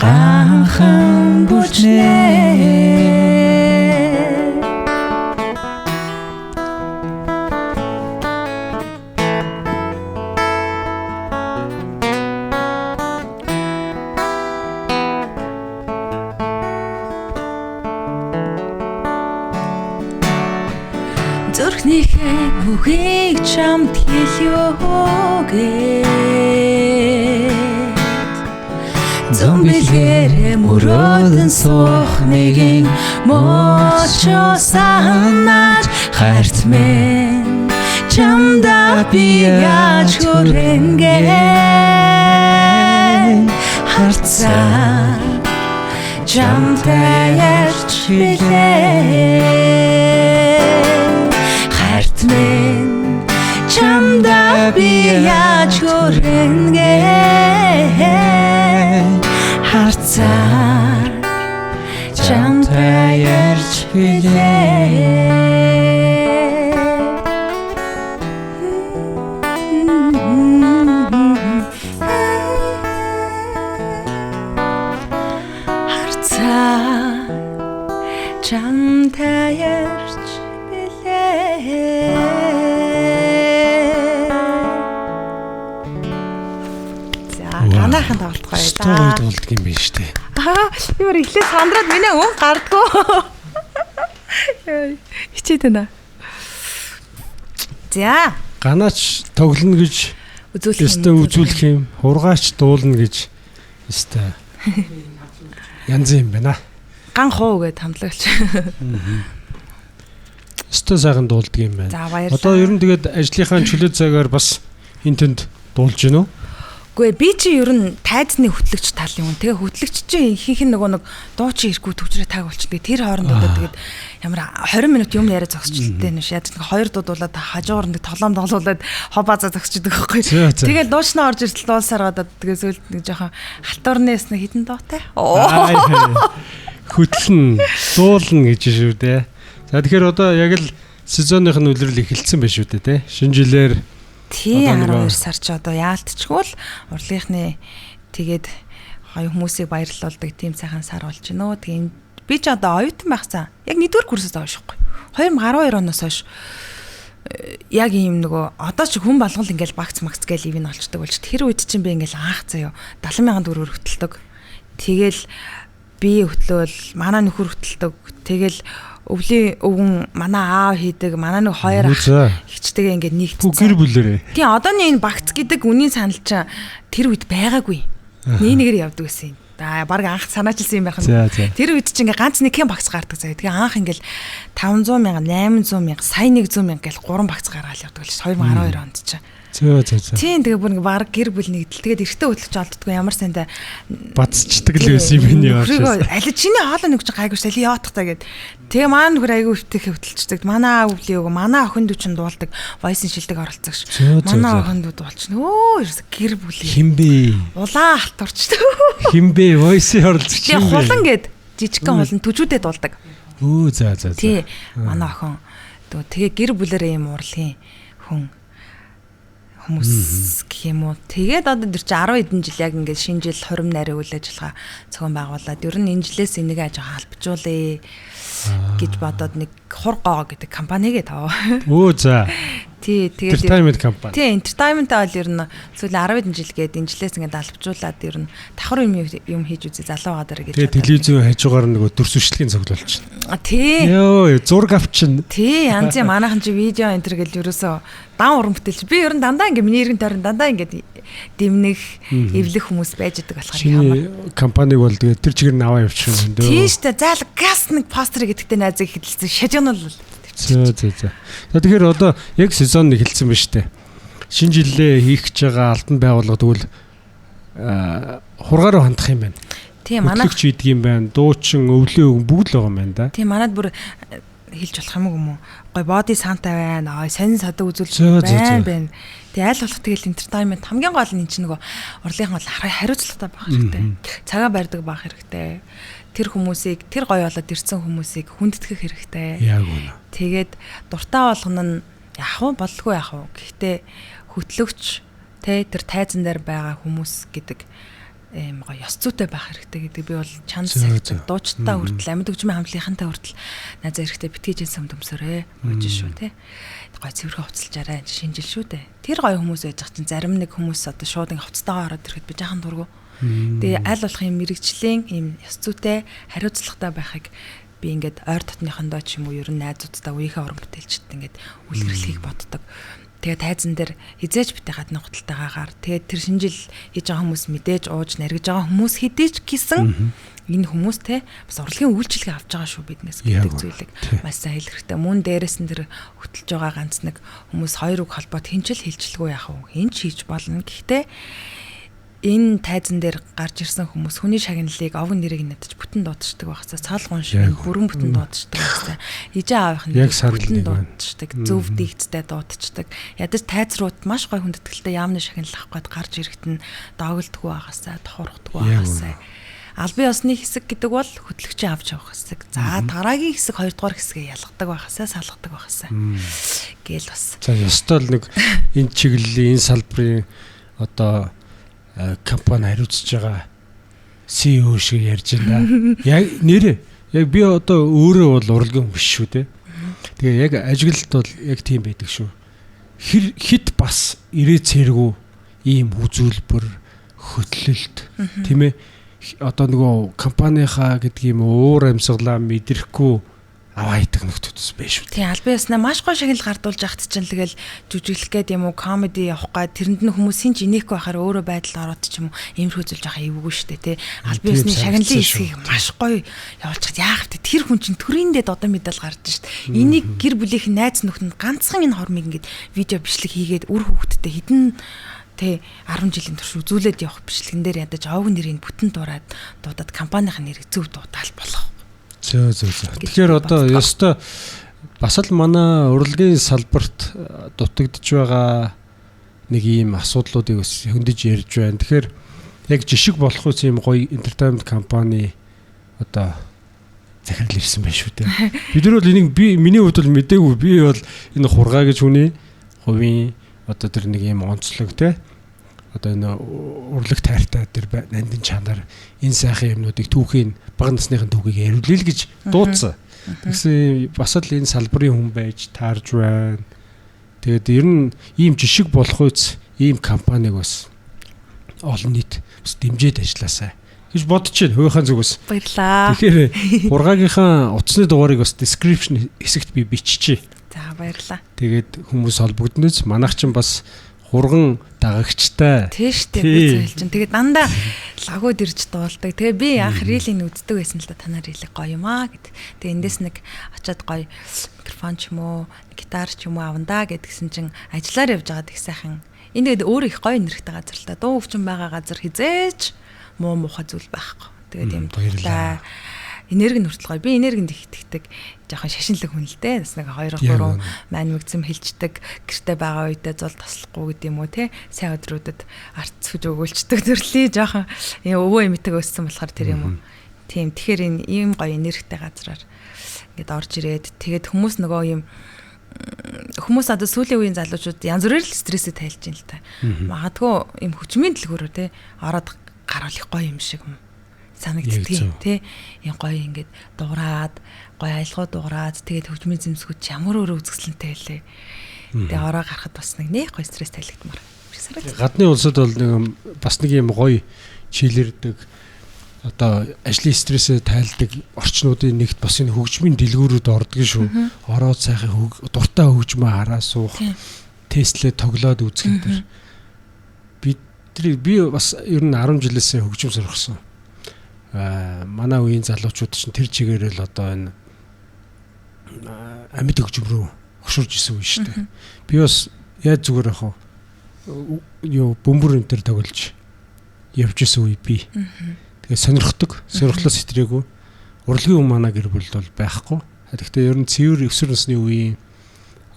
ганхан бүчнээ зүрхнийхээ үгийг чамд хэлёо гээ. Зомбилгэрэ мөрөөдөн суух нэгэн мочо санаад хайрт мэн чамда би яаж хүрэнгэ харцаа чамтай ярьж билээ хайрт мэн чамда би яаж хүрэнгэ харцаа чамтай ярьж билээ чамтай ярьж билээ. За, ганаахан тоглолт гоё да. Гоё тоглолт юм байна штэ. Аа, юу ихлэ сандраад миний өн гардггүй. Хичээд байна. За, ганаач тоглоно гэж үзүүлэх юм, хургаач дуулна гэж өстой янз юм байна. Ган хуу гэд хамтлагч. Өстой сайхан дуулдаг юм байна. За баярлалаа. Одоо ер нь тэгээд ажлынхаа чөлөө цагаар бас энэ тэнд дуулж гинөө. Үгүй би чи ер нь тайзны хөтлөгч тал юм. Тэгээ хөтлөгч чинь ихэнх нь нөгөө нэг дуу чи ирэхгүй төвчрээ тааг болчихдог. Тэр хоорондоо тэгээд ямар 20 минут юм яриа зогсчихлээ нь шээ. Хоёр дуудуулаад хажуугаар нэг толом тоглуулад хобаазаа зогсчихдаг байхгүй. Тэгээд дуушнаа орж иртэл дуулсаар гадаад тэгээд зөвл нэг жоохон халтуурнээс нэг хитэн дуутай. Хөтлөн дуулна гэж шүү дээ. За тэгэхээр одоо яг л сезоных нь үлрэл эхэлсэн байх шүү дээ те. Шинэ жилээр тий 12 сар ч одоо яалтчгүй л урлагийнхны тэгээд гоё хүмүүсийг баярлуулдаг тийм сайхан сар болж гинөө. Тэгээд би ч одоо оюутан байхсан. Яг 1-р курсээс хойш байхгүй. 2012 оноос хойш яг ийм нөгөө одоо ч хүн болгол ингээл багц магц гээл ивэн олчдаг болж тэр үед чинь би ингээл анх заяо 70,000 төгрөгөөр хөтэлдэг. Тэгэл би хөтлөөл манай нөхөр хөтэлдэг. Тэгэл өвлийн өвгөн манай аав хийдэг, манай нэг хоёр ах ихчтэйгээ ингээд нэгтсэн. Гэр бүлэрээ. Тийм одооний энэ багц гэдэг үнийн санал чинь тэр үед байгаагүй. Нэгээр явдаг гэсэн юм. За баг анх санаачилсан юм байх нь. Тэр үед чинь ингээд ганц нэг хэн багц гардаг заяа. Тэгээ анх ингээд 500,000, 800,000, сая 100,000 гэл 3 багц гаргаал явдаг л 2012 онд чинь. Тийм тэгээ бүр баг гэр бүл нэгдэл. Тэгээд эртөө хөтлөж олддгүй ямар сандаа бацчдаг л байсан юм яа. Аль чиний хоолой нэг ч гайгүй шали яатахтаа гэд. Тэгээ маань нөхөр айгүй өвтөх хөтлөлцдөг. Манай өвлийн өгөө манай охин дүү чин дуулдаг. Войсын шилдэг оролцогч. Манай охин дүү дуулчихна. Ерөөс гэр бүлийн. Химбэ. Улаан халтурчдаг. Химбэ войсын оролцогч. Тэгээ хулан гэд жижигхэн хулан түжүүдэд дуулдаг. За. Тий. Манай охин дөө тэгээ гэр бүлэрээ юм урлагийн хүн хүмүүс гэх юм уу. Тэгээд одоо тэр чинь 10 хэдэн жил яг ингээд шинэ жил хорим нарийн үйл ажиллагаа зохион байгуулад ер нь энэ жилээс энийг аж халбжуулъя гэж бодоод нэг хургоо гэдэг компанигээ тав. За. Тий, тэгээд entertainment компани. Тий, entertainment бол ер нь сүүлийн 10 хэдэн жил гээд энэ жилээс ингээд албажуулаад ер нь давхар юм хийж үзье залуу гадар гэж. Тэгээд телевизийн хажуугаар нөгөө дүрсвэрлэгийн цуглуулж байна. Тий. Йоо, зураг авчин. Тий, янз юм манайхан чи видео энэ төр гэл ерөөсөө дан уран бүтээлч. Би ер нь дандаа ингээд миний эргэн тойрон дандаа ингээд дэмнэх, эвлэх хүмүүс байж байгаа болохоор ямар компаниг бол тэгээд тэр чигээр нь аваа явуучих юм дөө. Тий штэ, заал газ нэг постэр гэдэгтэй найзыг хэлсэн. Шажигнал. За. Тэгэхээр одоо яг сезон эхэлсэн ба штэ. Шинэ жилээ хийх гэж байгаа албан байгууллага тэгвэл хургаараа хандах юм байна. Тийм манай хөтлөгч хийдэг юм байна. Дуучин, өвлөө бүгд л байгаа юм байна да. Тийм манад бүр хэлж болох юм уу? Гой боди санта байна. Сонин садаг үзүүлэлт байна. Тэгээ аль болох тэгэл entertainment хамгийн гол нь чинь нөгөө урлагийнхан бол хариуцлагатай байх хэрэгтэй. Цагаа барьдаг байх хэрэгтэй. Тэр хүмүүсийг тэр гоё болоод ирсэн хүмүүсийг хүндэтгэх хэрэгтэй. Яг үнэ. Тэгээд дуртай болгоно нь яах вэ? Болгүй яах вэ? Гэхдээ хөтлөгч тэр тайзан дээр байгаа хүмүүс гэдэг ийм гоё ёс зүйтэй байх хэрэгтэй гэдэг би бол чанд сагдаг дуучтай хүртэл амьд хөгжмийн хамтлагийнхантай хүртэл найзаа хэрэгтэй битгий жинсэн төмсөрөө гэж шүү те. Гоё цэвэрхэн хувцалжаарай шинэ жил шүү дээ. Тэр гоё хүмүүс байж чинь зарим нэг хүмүүс одоо шууд ин хувцастайгаа ороод ирэхэд би жаахан дургу. Тэгээ аль болох юм мэрэгжлийн ийм ёс зүйтэй хариуцлагатай байхыг би ингээд ойр дотныхондоо ч юм уу ер нь найзуудтай үеийнхээ уран бүтээлчд ингээд үлгэрлэхийг боддог. Тэгээ тайзан дээр хизээч битээ гадны гуталтайгаар тэгээ тэр шинэ жил хийж байгаа хүмүүс мэдээж ууж наргиж байгаа хүмүүс хэдийч гисэн энэ хүмүүс те бас урлагийн үйлчлэгээ авч байгаа шүү биднээс гэдэг зүйлийг маш сайн хэлэх хэрэгтэй. Мөн дээрээс нь тэр хөтлж байгаа ганц нэг хүмүүс хоёр үг холбоод хинчэл хилчлгүй яах вэ? Хинч хийж болно. Гэхдээ энэ тайзан дээр гарч ирсэн хүмүүс хүний шагналыг овг нэрийг надаж бүтэн дуудчихдаг байхсаа цаалгуун шиг бүрэн бүтэн дуудчихдаг байхсаа ижээ аавынх нь бүтэн дуудчихдаг зөв дийгцтэй дуудчихдаг ядаж тайзрууд маш гой хүндэтгэлтэй яамны шагнал авах гээд гарч ирэхэд нь доогддгүй байхсаа тохорхдгүй байхсаа албан ёсны хэсэг гэдэг бол хөтлөгчийн авч явах хэсэг за дараагийн хэсэг хоёрдугаар хэсгээ ялгадаг байхсаа салгадаг байхсаа гээл бас за ёстой л нэг энэ чиглэлийн энэ салбарын одоо компани хариуцж байгаа CEO шиг ярьж байна. Яг нэрээ яг би одоо өөрөө бол урлагийн хүн биш шүү дээ. Тэгээ яг ажиглалт бол яг тийм байдаг шүү. Хит бас ирээ цэргүү ийм үзүүлбэр хөтлөлт тийм ээ одоо нөгөө компанийнхаа гэдэг юм уур амьсгалаа мэдрэхгүй аваа идэг нөхдөөс байж шүү. Тийм албан ёсноо маш гоё шагнал гардуулж яхад чинь тэгэл жүжиглэх гээд юм уу комеди явах гээд тэрэнд нь хүмүүсийн ч инехгүй байхаар өөрөө байдалд ороод ч юм уу иймэрхүү зүйл жоохон эвгүй шүү дээ тий. Албан ёсны шагналын хэсгийг маш гоё явуулчихад яах вэ? Тэр хүн чинь төрөндөө додоо мэдэл гарч шүү дээ. Энийг гэр бүлийнх найз нөхдөнд ганцхан энэ хормыг ингээд видео бичлэг хийгээд үр хөвгтдээ хідэн тэ 10 жилийн турш үзүүлээд явах бичлэгэн дээр ядаж овг нэрийг бүтэн дуудаад компанийн нэрийг зөв дуудаал болох. Зөө. Тэгэхээр одоо ёстой бас л манай урлагийн салбарт дутагдж байгаа нэг ийм асуудлуудыг бас хөндөж ярьж байна. Тэгэхээр яг жишг болох үс ийм гоё entertainment компани одоо захирал ирсэн байх шүү дээ. Бид нар бол энийг миний хувьд бол мэдээгүй. Би бол энэ хургаа гэж хүний хувийн одоо тэр нэг ийм онцлог те одоо энэ урлаг тайртай тэр нандин чанар энэ сайхан юмнуудыг түүхийн бага насныхын түүхийг яриулъя л гэж дуудсан. Тэгсэн бас л энэ салбарын хүн байж таарж байна. Тэгээд ер нь ийм жишг болох үс ийм компаниг бас олон нийт бас дэмжиж ажилласаа гэж бодож байна. Хувийнхаа зүгээс. Баярлаа. Тэгэхээр ургаагийнхаа утасны дугаарыг бас description хэсэгт би биччихье. За баярлаа. Тэгээд хүмүүс холбогдноос манайх ч бас хурган дагагчтай. Тийш үү би зөвлж чинь. Тэгээд дандаа лагууд ирж дуулдаг. Тэгээ би анх рилийг үздэг байсан л да танаар рилэг гоё юм аа гэд. Тэгээ эндээс нэг очиад гоё микрофон ч юм уу, гитар ч юм уу авандаа гэдгсэн чинь ажиллаар явж байгаад их сайхан. Энэ тэгээд өөр их гоё нэрхтэй газар л та. Дуу өвчин байгаа газар хизээч муу муухай зүйл байхгүй. Тэгээд юм баярлаа. Энерги нүртэл гоё. Би энергинд их итгэдэг. Жохон шашинлаг хүн л дээ. Бас нэг 2-3 маань мэгзэм хэлждэг. Гэртээ байгаа үедээ зул таслахгүй гэдэг юм уу те. Сайн өдрүүдэд арт сүж өгүүлчдэг төрлийн жохон өвөө эмэтэг өссөн болохоор тэр юм уу. Тийм. Тэгэхээр энэ ийм гоё энергитэй газраар ингээд орж ирээд тэгээд хүмүүс нөгөө юм хүмүүс одоо сүүлийн үеийн залуучууд янз бүрээр л стрессээ тайлж ин л та. Магадгүй юм хүчмийн дэлгүүрөө те ороод гаруулах гоё юм шиг юм. Санагддаг тий. Энэ гоё ингээд дуураад, гоё аялгау дуураад тэгээд хөгжмийн зэмсгүүд ямар өөрөө үзэсгэлэнтэй байлээ. Тэгээ ороо гарахад бас нэг гоё стресс тайлгдмаар. Гадны улсад бол нэг бас нэг юм гоё чийлэрдэг одоо ажлын стрессээ тайлдаг орчнуудын нэгт бас энэ хөгжмийн дэлгүүрүүд ордог шүү. Ороод сайхан дуртай хөгжмөө хараа суух, тестлээ тоглоод үзэх гэдэг. Би бас ер нь 10 жилээсээ хөгжим сургасан. Манай үеийн залуучууд чинь тэр чигээрэл одоо энэ амьд хөгжим рүү хөшөрж исэн үе шүү дээ. Би бас яаж зүгээр ах юу бөмбөр энэ төр тоглож явж исэн үе би. Тэгээ сонирхлоос хэтрээгүй. Урлагийн хүн манай гэр бүлд бол байхгүй. Тэгэхдээ ер нь цэвэр өсвөр насны үеийн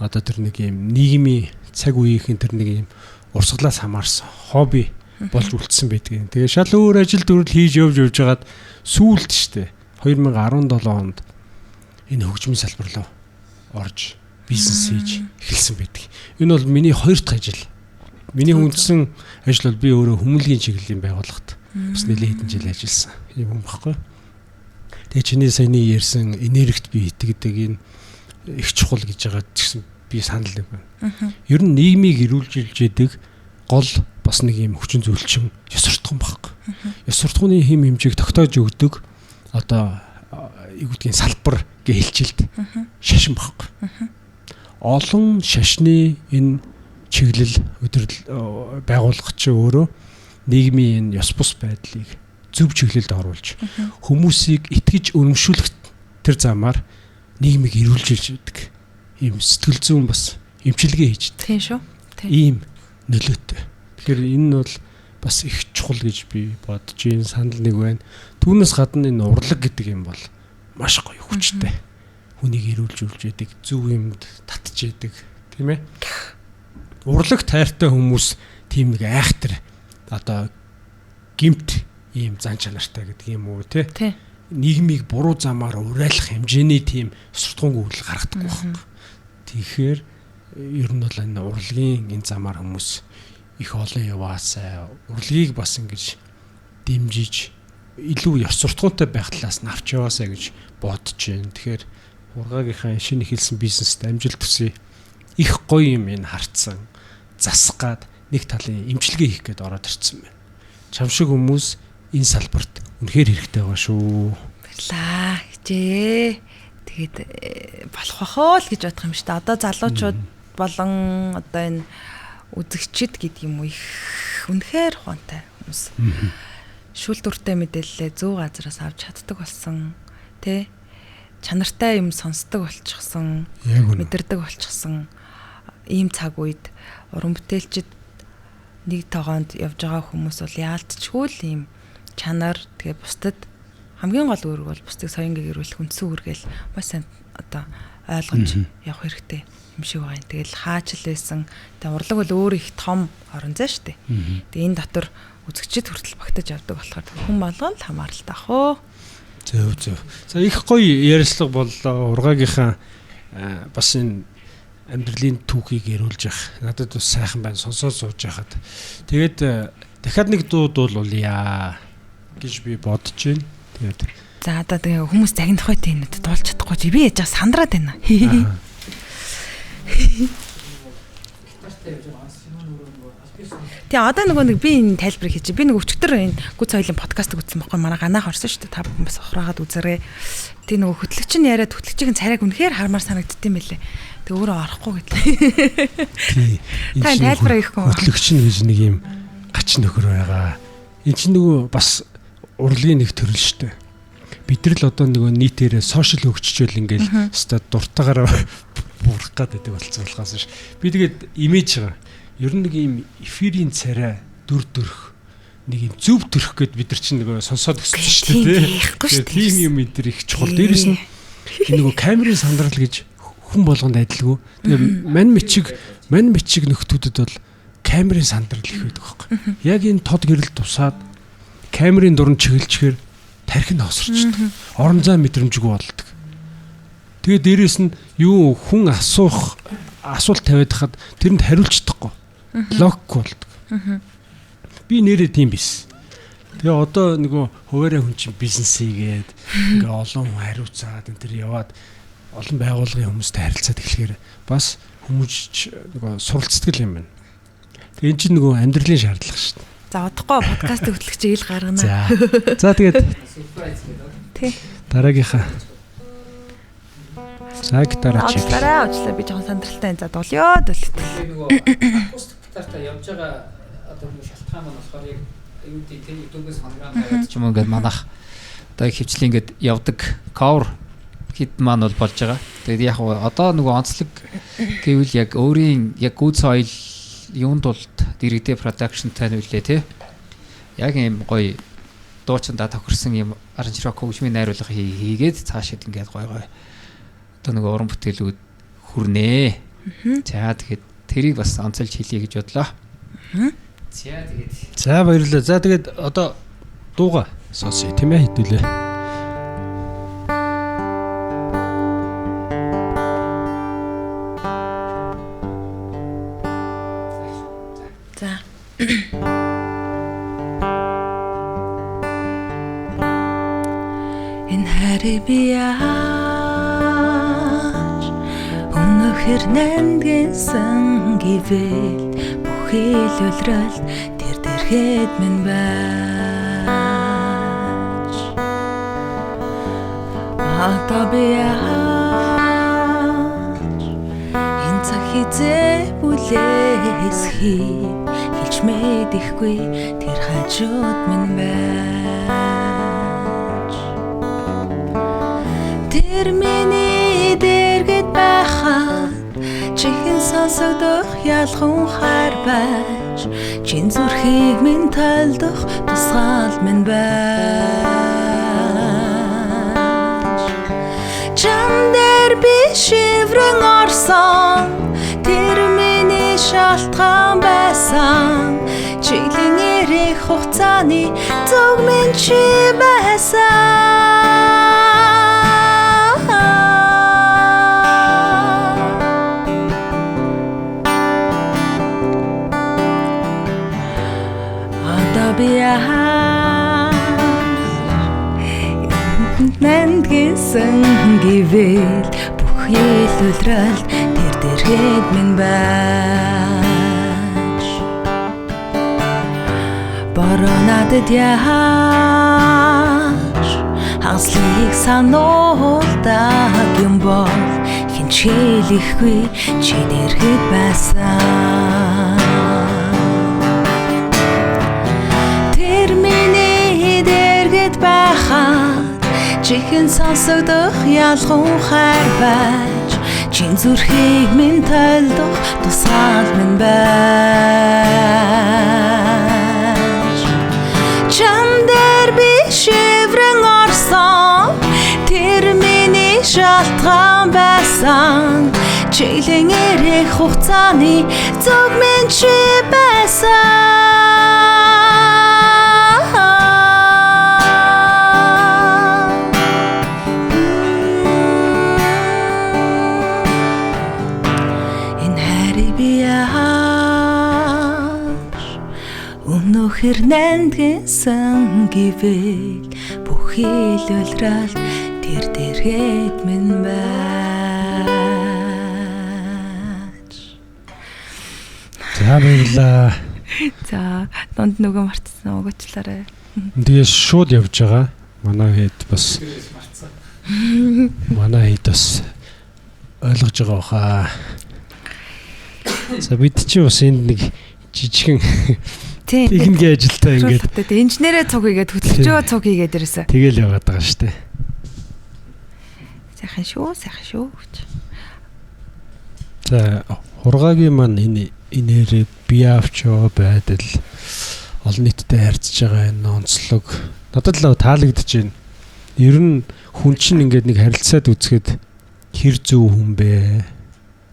одоо тэр нэг юм нийгмийн цаг үеийнхэн тэр нэг юм урсгалаас хамаарсан хобби болж үлдсэн байдгийг. Тэгээ шал өөр ажил төрөл хийж явж байгаад сүүлд штэ 2017 онд энэ хөгжмийн салбар руу орж бизнес хийж эхэлсэн байдаг. Энэ бол миний хоёр дахь ажил. Миний үндсэн ажил бол би өөрөө хүмүүнлэгийн чиглэлийн байгууллагт бас нэлээд хэдэн жил ажилласан юм баггүй. Тэгээ чиний саяны ярьсан энергит би итгэдэг энэ их чухал гэж байгаа гэсэн би санал нэг байна. Ер нь нийгмийг эрүүлж илжээдэг гол бас нэг юм хүчин зүйлчин ёс суртахуун баггүй. Ёс суртахууны хэм хэмжээг тогтоож өгдөг одоо юу гэдгийг салбар гэж хэлжилт шашин баггүй. Олон шашны энэ чиглэл өдрөл байгуулах чи өөрөө нийгмийн энэ ёс бус байдлыг зөв чиглэлд оруулж хүмүүсийг итгэж өргөмшүүлэх тэр замаар нийгмийг эрүүлж ирдэг ийм сэтгэл зүйн бас эмчилгээ хийж дээ. Тийм шүү. Ийм нөлөөтэй. Тэгэхээр энэ нь бол бас их чухал гэж би бодож энэ санал нэг байна. Түүнээс гадна энэ урлаг гэдэг юм бол маш гоё хүчтэй. Хүнийг эрүүлж яадаг, зөв юмд татж яадаг, тийм ээ. Урлаг тайртай хүмүүс тийм нэг айхтар одоо гимт ийм зан чанартай гэдэг юм уу тий. Нийгмийг буруу замаар уриалах хэмжээний тийм суртахуун үйлдэл гаргадаг байна. Тэгэхээр ер нь бол энэ урлагийн энэ замаар хүмүүс их олон яваасаа урлагийг бас ингэж дэмжиж илүү ёс суртахуунтай байх талаас нь авч яваасаа гэж бодож байна. Тэгэхээр ургаагийнхаа шинэ эхэлсэн бизнест амжилт хүсье. Их гоё юм энэ харцсан засгаад нэг талын эмчилгээ хийх гээд ороод ирсэн байна. Чам шиг хүмүүс энэ салбарт үнэхээр хэрэгтэй байгаа шүү. Баярлаа. Хичээ. Тэгээд болох бахаа л гэж бодох юм шүү дээ. Одоо залуучууд болон одоо энэ үзэгчид гэдэг юм уу их үнэхээр ухаантай хүмүүс. Шүл дүртэй мэдээлэлээ зөв газараас авч чаддаг болсон. Тэ? Чанартай юм сонсдог болчихсон. Мэдэрдэг болчихсон. Ийм цаг үед уран бүтээлчид нэг тогоонд явж байгаа хүмүүс бол яалтчгүй л ийм чанар тэгээ бусдад хамгийн гол үүрэг бол бусдыг соён гэрүүлэх үндсэн үүргээл маш сайн одоо ойлгож явах хэрэгтэй юм шиг байна. Тэгэл хаач л байсан. Тэгээ урлаг бол өөр их том орон зай шүү дээ. Тэгээ энэ дотор үзэгчид хүртэл багтаж явдаг болохоор хүн болгон л хамааралтай ах уу. Зөв. За их гоё ярилцлага боллоо. Ургаагийнхаа бас энэ амьдралын түүхийг ярилж явах. Надад бас сайхан байна. Сонсоод сууж байхад. Тэгээд дахиад нэг дуу дуулуулъя гэж би бодож байна. Тэгээд за одоо тэгээ хүмүүс загнах байт энэ дуулж чадахгүй чи би яж сандраад байна. Тэгээ одоо нэг би энэ тайлбарыг хийж би нэг өчтөр энэ гүц соёлын подкастыг үзсэн байхгүй манай ганаах орсон шүү дээ. Та бүхэн бас ухраагаад үзээрэй. Тэгээ нөгөө хөтлөгч нь яриад хөтлөгчийн царайг үнэхээр хармаар санагддсан байлээ. Тэгээ өөрөө орохгүй гэдлээ. Та тайлбараа хийхгүй. Хөтлөгч нь гэж нэг юм гач нөхөр байгаа. Энд чинь нөгөө бас урлагийн нэг төрөл шүү дээ. Бид нар л одоо нөгөө нийтээрээ сошиал хөгжчихөл ингээл өстой дуртаагаараа буурах гэдэг болцсон болохоос ш. Би тэгээд имиж байгаа. Ер нь нэг юм эфирийн царай дүр төрх нэг юм зөв төрх гэд бид нар чинь нөгөө сонсоод өссөн шүү дээ. Тэгээд тийм юм эдэр их чухал. Дээрээс нь нөгөө камерын сандрал гэж хүн болгонд адилгүй. Тэгээд мань мичиг нөхдүүдэд бол камерын сандрал их байдаг байхгүй. Яг энэ тод гэрэл тусаад камерын дуран чиглэлчээр тархинд хосорчдөг. Орон зай мэдрэмжгүй болдог. Тэгээд дээрээс нь юу хүн асуулт тавиад хахад тэрэнд хариулж чадахгүй. Логгүй болдог. Би нэрээ тийм биш. Тэгээ одоо нөгөө хуваарай хүн чинь бизнес хийгээд ингээ олон хүн хариуцаад энэ төр яваад олон байгууллагын хүмүүстэй харилцаад эхлэхээр бас хүмүүж нөгөө суралцдаг юм байна. Тэгээ эн чинь нөгөө амьдралын шаардлага шүү дээ. За удахгүй подкаст хөтлөгч ил гаргана. За тэгээд тий. Дараагийнхаа. За гитараач. Уучлаа би жоохон сандралтай энэ за дуулё. Нөгөө акустик гитартаа явж байгаа одоо нэг шалтгаан маань болохоор яг юу гэдэг тэр YouTube-ээс ханган тавиад ч юм уу ингээд манах одоо хөвчлэн ингээд явдаг cover хит маань бол болж байгаа. Тэгээд яг одоо нөгөө онцлог гэвэл яг өөрийн яг гүд соёл юунд бол дэрэгдээ production тань үлээ тий. Яг юм гоё дуучиндаа тохирсон юм аранжировка хөгжмийн найруулга хийгээд цаашид ингээд гоё одоо нөгөө уран бүтээлүүд хүрнэ. За тэгээд тэрийг бас онцолж хэлье гэж бодлоо. За баярлалаа. За тэгээд одоо дууга сонсъё тийм ээ хэдүүлээ. За. Энэ харийг би өнөхөр нандгэнсэн гэвэл бүхий л үлрэл тэр дэрхэд минь байж одоо би энэ цаг хизээ бүлээс хэлж мэдэхгүй тэр хажууд минь байж тэр миний дэргэд байхад чихэн сонсогдох ялхан хар байж чин зүрхийг минь толдох тусгаал минь байж чам дээр би шиврэн орсон тэр миний шалтгаан байсан чиглэн ирэх хугацааны зөв минь чи байсан нандгэнсэн гэвэл бүхий л үлрэл тэр дэргэд минь байж бороо надад яаш Ханслыг сануулдаг юм бол хинчээлихгүй чи дэрхэд байсан. Тэр миний дэргэд байхад чихэн сонсогдох ялгуу хайр байж чин зүрхийг минь тайлдах тусаал минь байж чам дээр би шиврэн орсон тэр миний шалтгаан байсан чиглэн эрэх хугацааны зөв минь чи байсан. Өнөөхөр нандгинсан гэвэл бүхий л улирал тэр дэргэд минь байж. За баярлаа. За донд нөгөө мартсан өгөөчлөөрэй. Тэгээ шууд явж байгаа. Манай хэд бас ойлгож байгаа баха. За бид чи бас энд нэг жижигэн техникийн ажилтаа ингээд инженерээ цуг хийгээд хөтлөж байгаа цуг хийгээд ирсэн. Тэгэл яваад байгаа шүү дээ. Сайхан шүү. За хургагийн маань энэ инээр бие авчоо байдал олон нийтэд харьцаж байгаа энэ онцлог надад л таалагдж байна. Ер нь хүн чинь ингээд нэг харилцаад үзэхэд хэр зөв хүн бэ?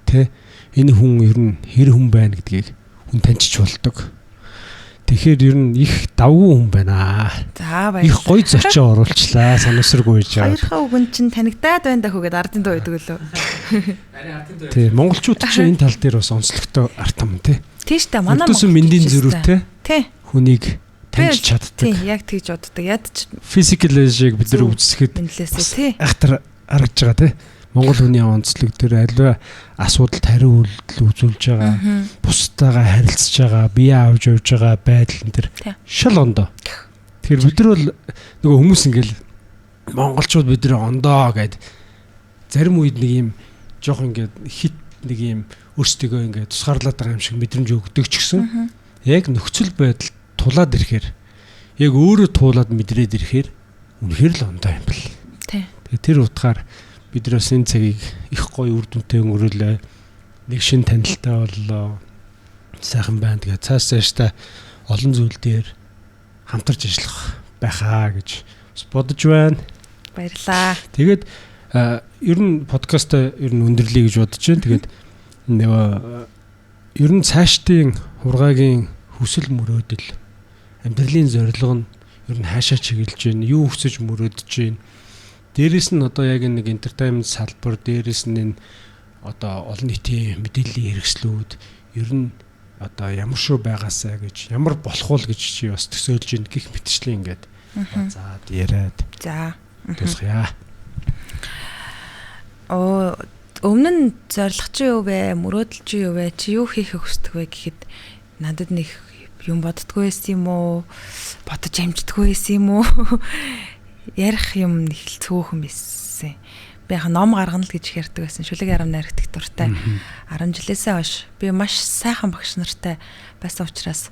Тэ? Энэ хүн ер нь хэр хүн байна гэдгийг хүн таньчиж болдог. Тэгэхээр ер нь их давгүй хүн байна. За баярлалаа. Их гоё зочоо оруулчлаа. Санамсаргүй байж байгаа. Хоёрхаа үгэн чинь танигдаад байна да хөөгээд ардын дуу гэдэг лөө. Тий, монголчууд чинь энэ тал дээр бас онцлогтой арт юм тий. Тийш та манай монголчууд мэндийн зөрүүтэй. Тий. Хүнийг таньж чаддаг. Тий, яг тэгж боддог. Ядч физикал эйжийг бид нар үзэхэд тий. Ахтар харагдж байгаа тий. Монгол хүний онцлог төр аливаа асуудалд хариу үйлдэл үзүүлж байгаа, бусдаагаа харилцаж байгаа, бие авч явж байгаа байдал энэ төр шал ондоо. Тэгэхээр бид нар бол нөгөө хүмүүс ингээл монголчууд бид нар ондоо гэд зарим үед нэг юм жоох ингээд хит нэг юм өөрсдөө ингээд тусгаарлаад байгаа юм шиг мэдрэмж өгдөг ч гэсэн яг нөхцөл байдал тулаад ирэхээр яг өөрөө туулаад мэдрээд ирэхээр үнэхээр л ондоо юм бэл. Тэгээ тэр утгаар бид нар бас энэ цагийг их гоё үр дүнтэй өнгөрүүлээ. Нэг шин танилтаа боллоо. Сайхан байна. Тэгээ цаашдаа олон зүйл дээр хамтарч ажиллах байхаа гэж бодож байна. Баярлаа. Тэгээд ер нь подкастаа ер нь өндөрлөе гэж бодож байна. Тэгээд нөгөө ер нь цаашдын хургагийн хүсэл мөрөөдөл амьдралын зорилго нь ер нь хаашаа чиглэж байна? Юу хүсэж мөрөөдөж байна? Дээрээс нь одоо яг нэг entertainment салбар, дээрээс нь энэ одоо олон нийтийн мэдээллийн хэрэгслүүд ер нь одоо ямар шүү байгаасаа гэж, ямар болох уу гэж чи бас төсөөлж ин гих мэтчлээ ингээд. За яриад. За. Тусгая. Өмнө нь зорилго чи юу вэ? Мөрөөдөл чи юу вэ? Чи юу хийх хүсдэг вэ гэхэд надад нэг юм боддгоо байсан юм уу? Бодож амждаггүй байсан юм уу? Ярих юм нэг л цөөхөн байсан. Би яг ном гаргана л гэж ярьдаг байсан. Шүлэг арамны архитектуртай 10 жилээсээ хойш би маш сайхан багш нартай байсан учраас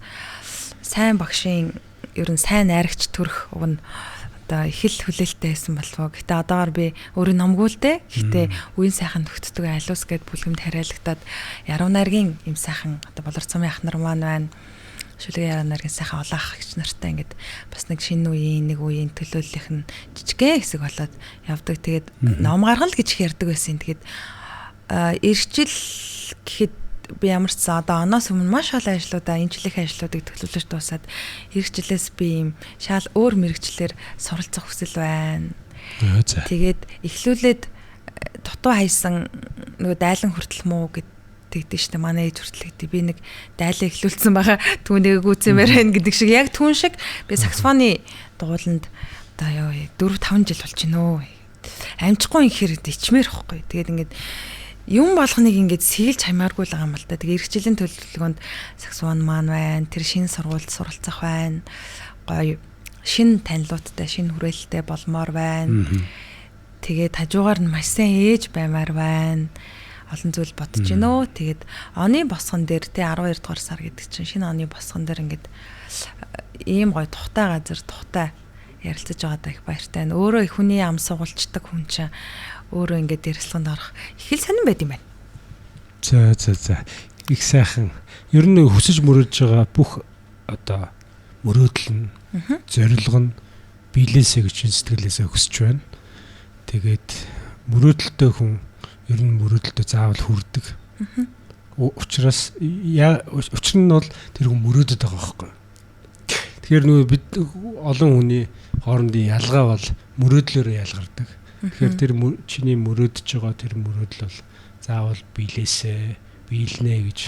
сайн багшийн ер нь сайн найрагч төрөх уг нь одоо их л хүлээлттэй байсан болов. Гэтэ одоогор би өөрөө номгүй л дээ. Гэтэ үеийн сайхан төгтдөг айлуус гэд бүлгэмд хараалагдаад яруу найргийн юм сайхан одоо болор цамын ах нар маань байна. Шүлэг яруу найргийн сайхан олоох гэж нартай ингээд бас нэг шинэ үеийн нэг үеийн төлөөллийнх нь жижигхэн хэсэг болоод явдаг. Тэгээд ном гаргал гэж ярьдаг байсан. Тэгээд эрхжил гэхэд би ямар ч сан одоо оноос өмнө маш олон ажлуудаа энэ жилийн ажлуудыг төлөвлөж дуусаад эрхжилээс би юм шал өөр мэрэгчлэр суралцах хүсэл байна. Тэгээд эхлүүлээд дутуу хайсан нөгөө дайлан хүртэл муу тэгдэж штэ манай ээж хүртэл гэдэг би нэг дайлаа эхлүүлсэн байгаа түүнийг гүйцэмээр байна гэдэг шиг яг түүн шиг би саксофоны дууланд одоо 4-5 жил болж байна өө амжихгүй ихэр ичмээр ихгүй тэгээд ингээд юм болгоныг ингээд сэлж хамааргүй л байгаа юм л да. Тэгээ эрхчлэлийн төлөвлөгөөнд саксофон маань байна. Тэр шинэ сургуульд суралцах байна. Гоё шинэ танилуудтай, шинэ хүрээлэлтэй болмоор байна. Тэгээд хажуугаар нь маш сайн ээж баймаар байна. Олон зүйл бодож гинөө. Тэгээд оны босгон дээр те 12 дугаар сар гэдэг чинь шинэ оны босгон дээр ингээд ийм гоё тухтай газар тухтай ярилцаж байгаадаа их баяртай. Өөрөө их хүний ам сугалцдаг хүн чинь өөрөө ингээд ярилцлаганд орох их л сонирн байд юм байна. За. Их сайхан. Ер нь хүсэж мөрөж байгаа бүх одоо мөрөөдөл нь зорилго нь биелээсэ гэж сэтгэлээсээ хүсэж байна. Тэгээд мөрөөдөлтэй хүн ер нь мөрөөдөлтөө заавал хүрдэг. Учир нь бол тэр хүн мөрөөдөд байгаа байхгүй. Тэгэхээр нөгөө бид олон хүний хоорондын ялгаа бол мөрөөдлөөрөө ялгардаг. Тэгэхээр тэр чиний мөрөөдөж байгаа тэр мөрөөдөл бол заавал биелнэ гэж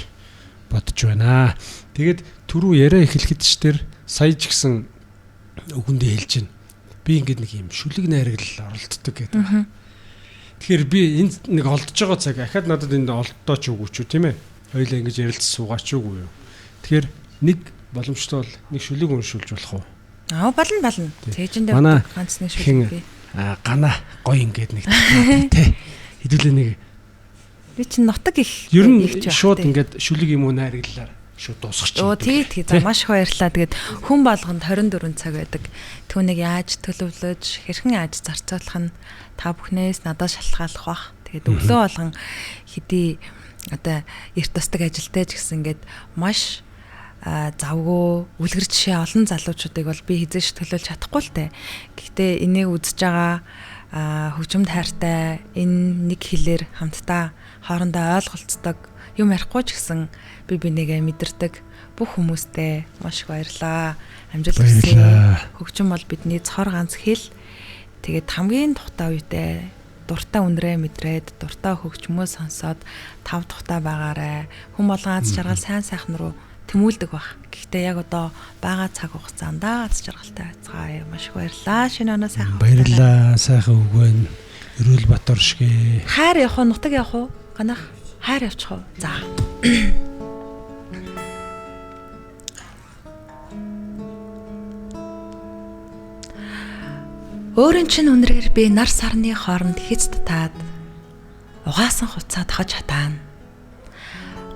бодож байна. Тэгээд түрүү яриа эхлэхэд ч тэр сая ч гэсэн өгөндөө хэлж байна. Би ингээд нэг юм шүлэг найрагл оролддог гэдэг. Тэгэхээр би энд нэг олдож байгаа цаг ахаад надад энд олддооч үгүй ч тийм ээ. Хоёлаа ингэж ярилцсан суугаач үгүй юу. Тэгэхээр нэг боломжтой бол нэг шүлэг уншуулж болох уу? Болно. Цээжиндээ ганц нэг шүлэг бий. Гана гоё ингээд нэг тий. Хэдүүлээ нэг би чинь нутаг их ер нь шууд ингээд шүлэг юм уу найраглалаар шууд дуусгач. Тий. За маш их баярлалаа. Тэгээд хүн болгонд 24 цаг байдаг. Түүнийг яаж төлөвлөж, хэрхэн яаж зарцуулах нь та бүхнээс надад шалтгааллах бах. Тэгээд өглөө болгон хэдий одоо эрт тусдаг ажилтай ч гэсэн ингээд маш завгүй үлгэр жишээ олон залуучуудыг бол би хизээш төлөөлж чадахгүй л дээ. Гэхдээ энийг үзэж байгаа хөгжимд хайртай энэ нэг хэлээр хамтдаа хоорондоо ойлголцдог юм ярихгүй ч гэсэн би бинийгээ мэдэрдэг бүх хүмүүстээ маш их баярлаа. Амжилт хүсье. Хөгжим бол бидний цор ганц хэл. Тэгээд хамгийн тухтай үедээ дуртай үнрээ мэдрээд дуртай хөгжмөө сонсоод тав тухтай байгаарэ. Хүн болгон аз жаргал сайн сайхан руу тэмүүлдэг баг. Гэхдээ яг одоо бага цаг хугацаанд аз жаргалтай байцгаая. Маш их баярлаа. Шинэ оноо сайхан. Баярлаа. Сайхан өгвэн. Эрүүл Батор шигэ. Хайр явах уу, нутаг явах уу? Ганах хайр явчих уу? За. Өөрийн чин үнрээр би нар сарны хооронд хэц татаад угаасан хуцаа тохож хатаана.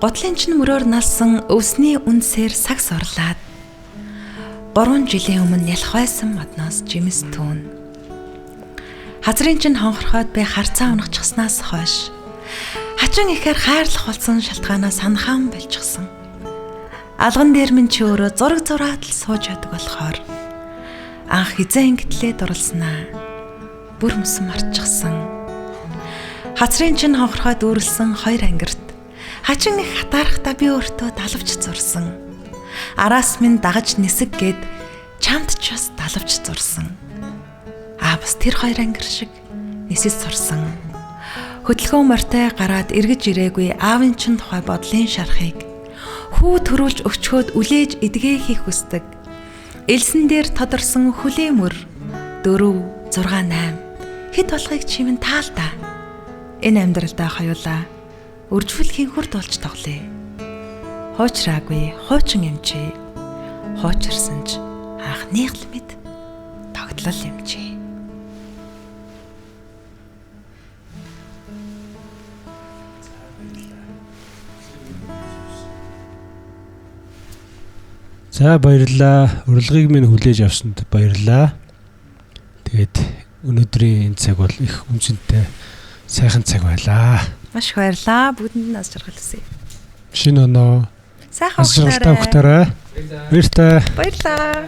Готлын чин мөрөөр налсан өвсний үнсээр сагс орлаад 3 жилийн өмнө ялах байсан модноос жимс түүн. Хазрын чин хонхорхоод би харцаа унахчихснаас хойш хачин ихээр хайрлах болсон шалтгаанаа санахаан болчихсон. Алган дээр минь чи өөрөө зураг зураад л сууж яадаг болохоор анх хизээ ингэтлээ дурлснаа бүр мөсөн марчихсан. Хацрын чин хонхорхоод өөрлөсөн 2 ангирт хачин их хатаархтаа би өөртөө далавч зурсан. Араас минь дагаж нисэг гээд чамд ч бас далавч зурсан. Бас тэр 2 ангир шиг нисэж зурсан. Хөдөлгөөн морьтой гараад эргэж ирээгүй аавын чин тухай бодлын шарахыг хүү төрүүлж өчгөөд үлээж эдгээ хийх хүсдэг. Элсэн дээр тодорсон хүлээ мөр 4 6 8 хэд болохыг чимэн таалтаа. Энэ амьдралдаа хоёулаа үржүүлэхийн хүрд болж тоглоё. Хуучраагүй хуучин эмчээ. Хуучирсан ч анхных л мэд тогтлол эмчээ. За баярлалаа. Урилгыг минь хүлээж авсанд баярлалаа. Тэгээд өнөөдрийн энэ цаг бол их үнцэнтэй сайхан цаг байлаа. Маш их баярлалаа. Бүгдэнд нь аз жаргал хүсье. Шинэ оноо. Сайхан ухтаарай. Баярлалаа. Баярлалаа.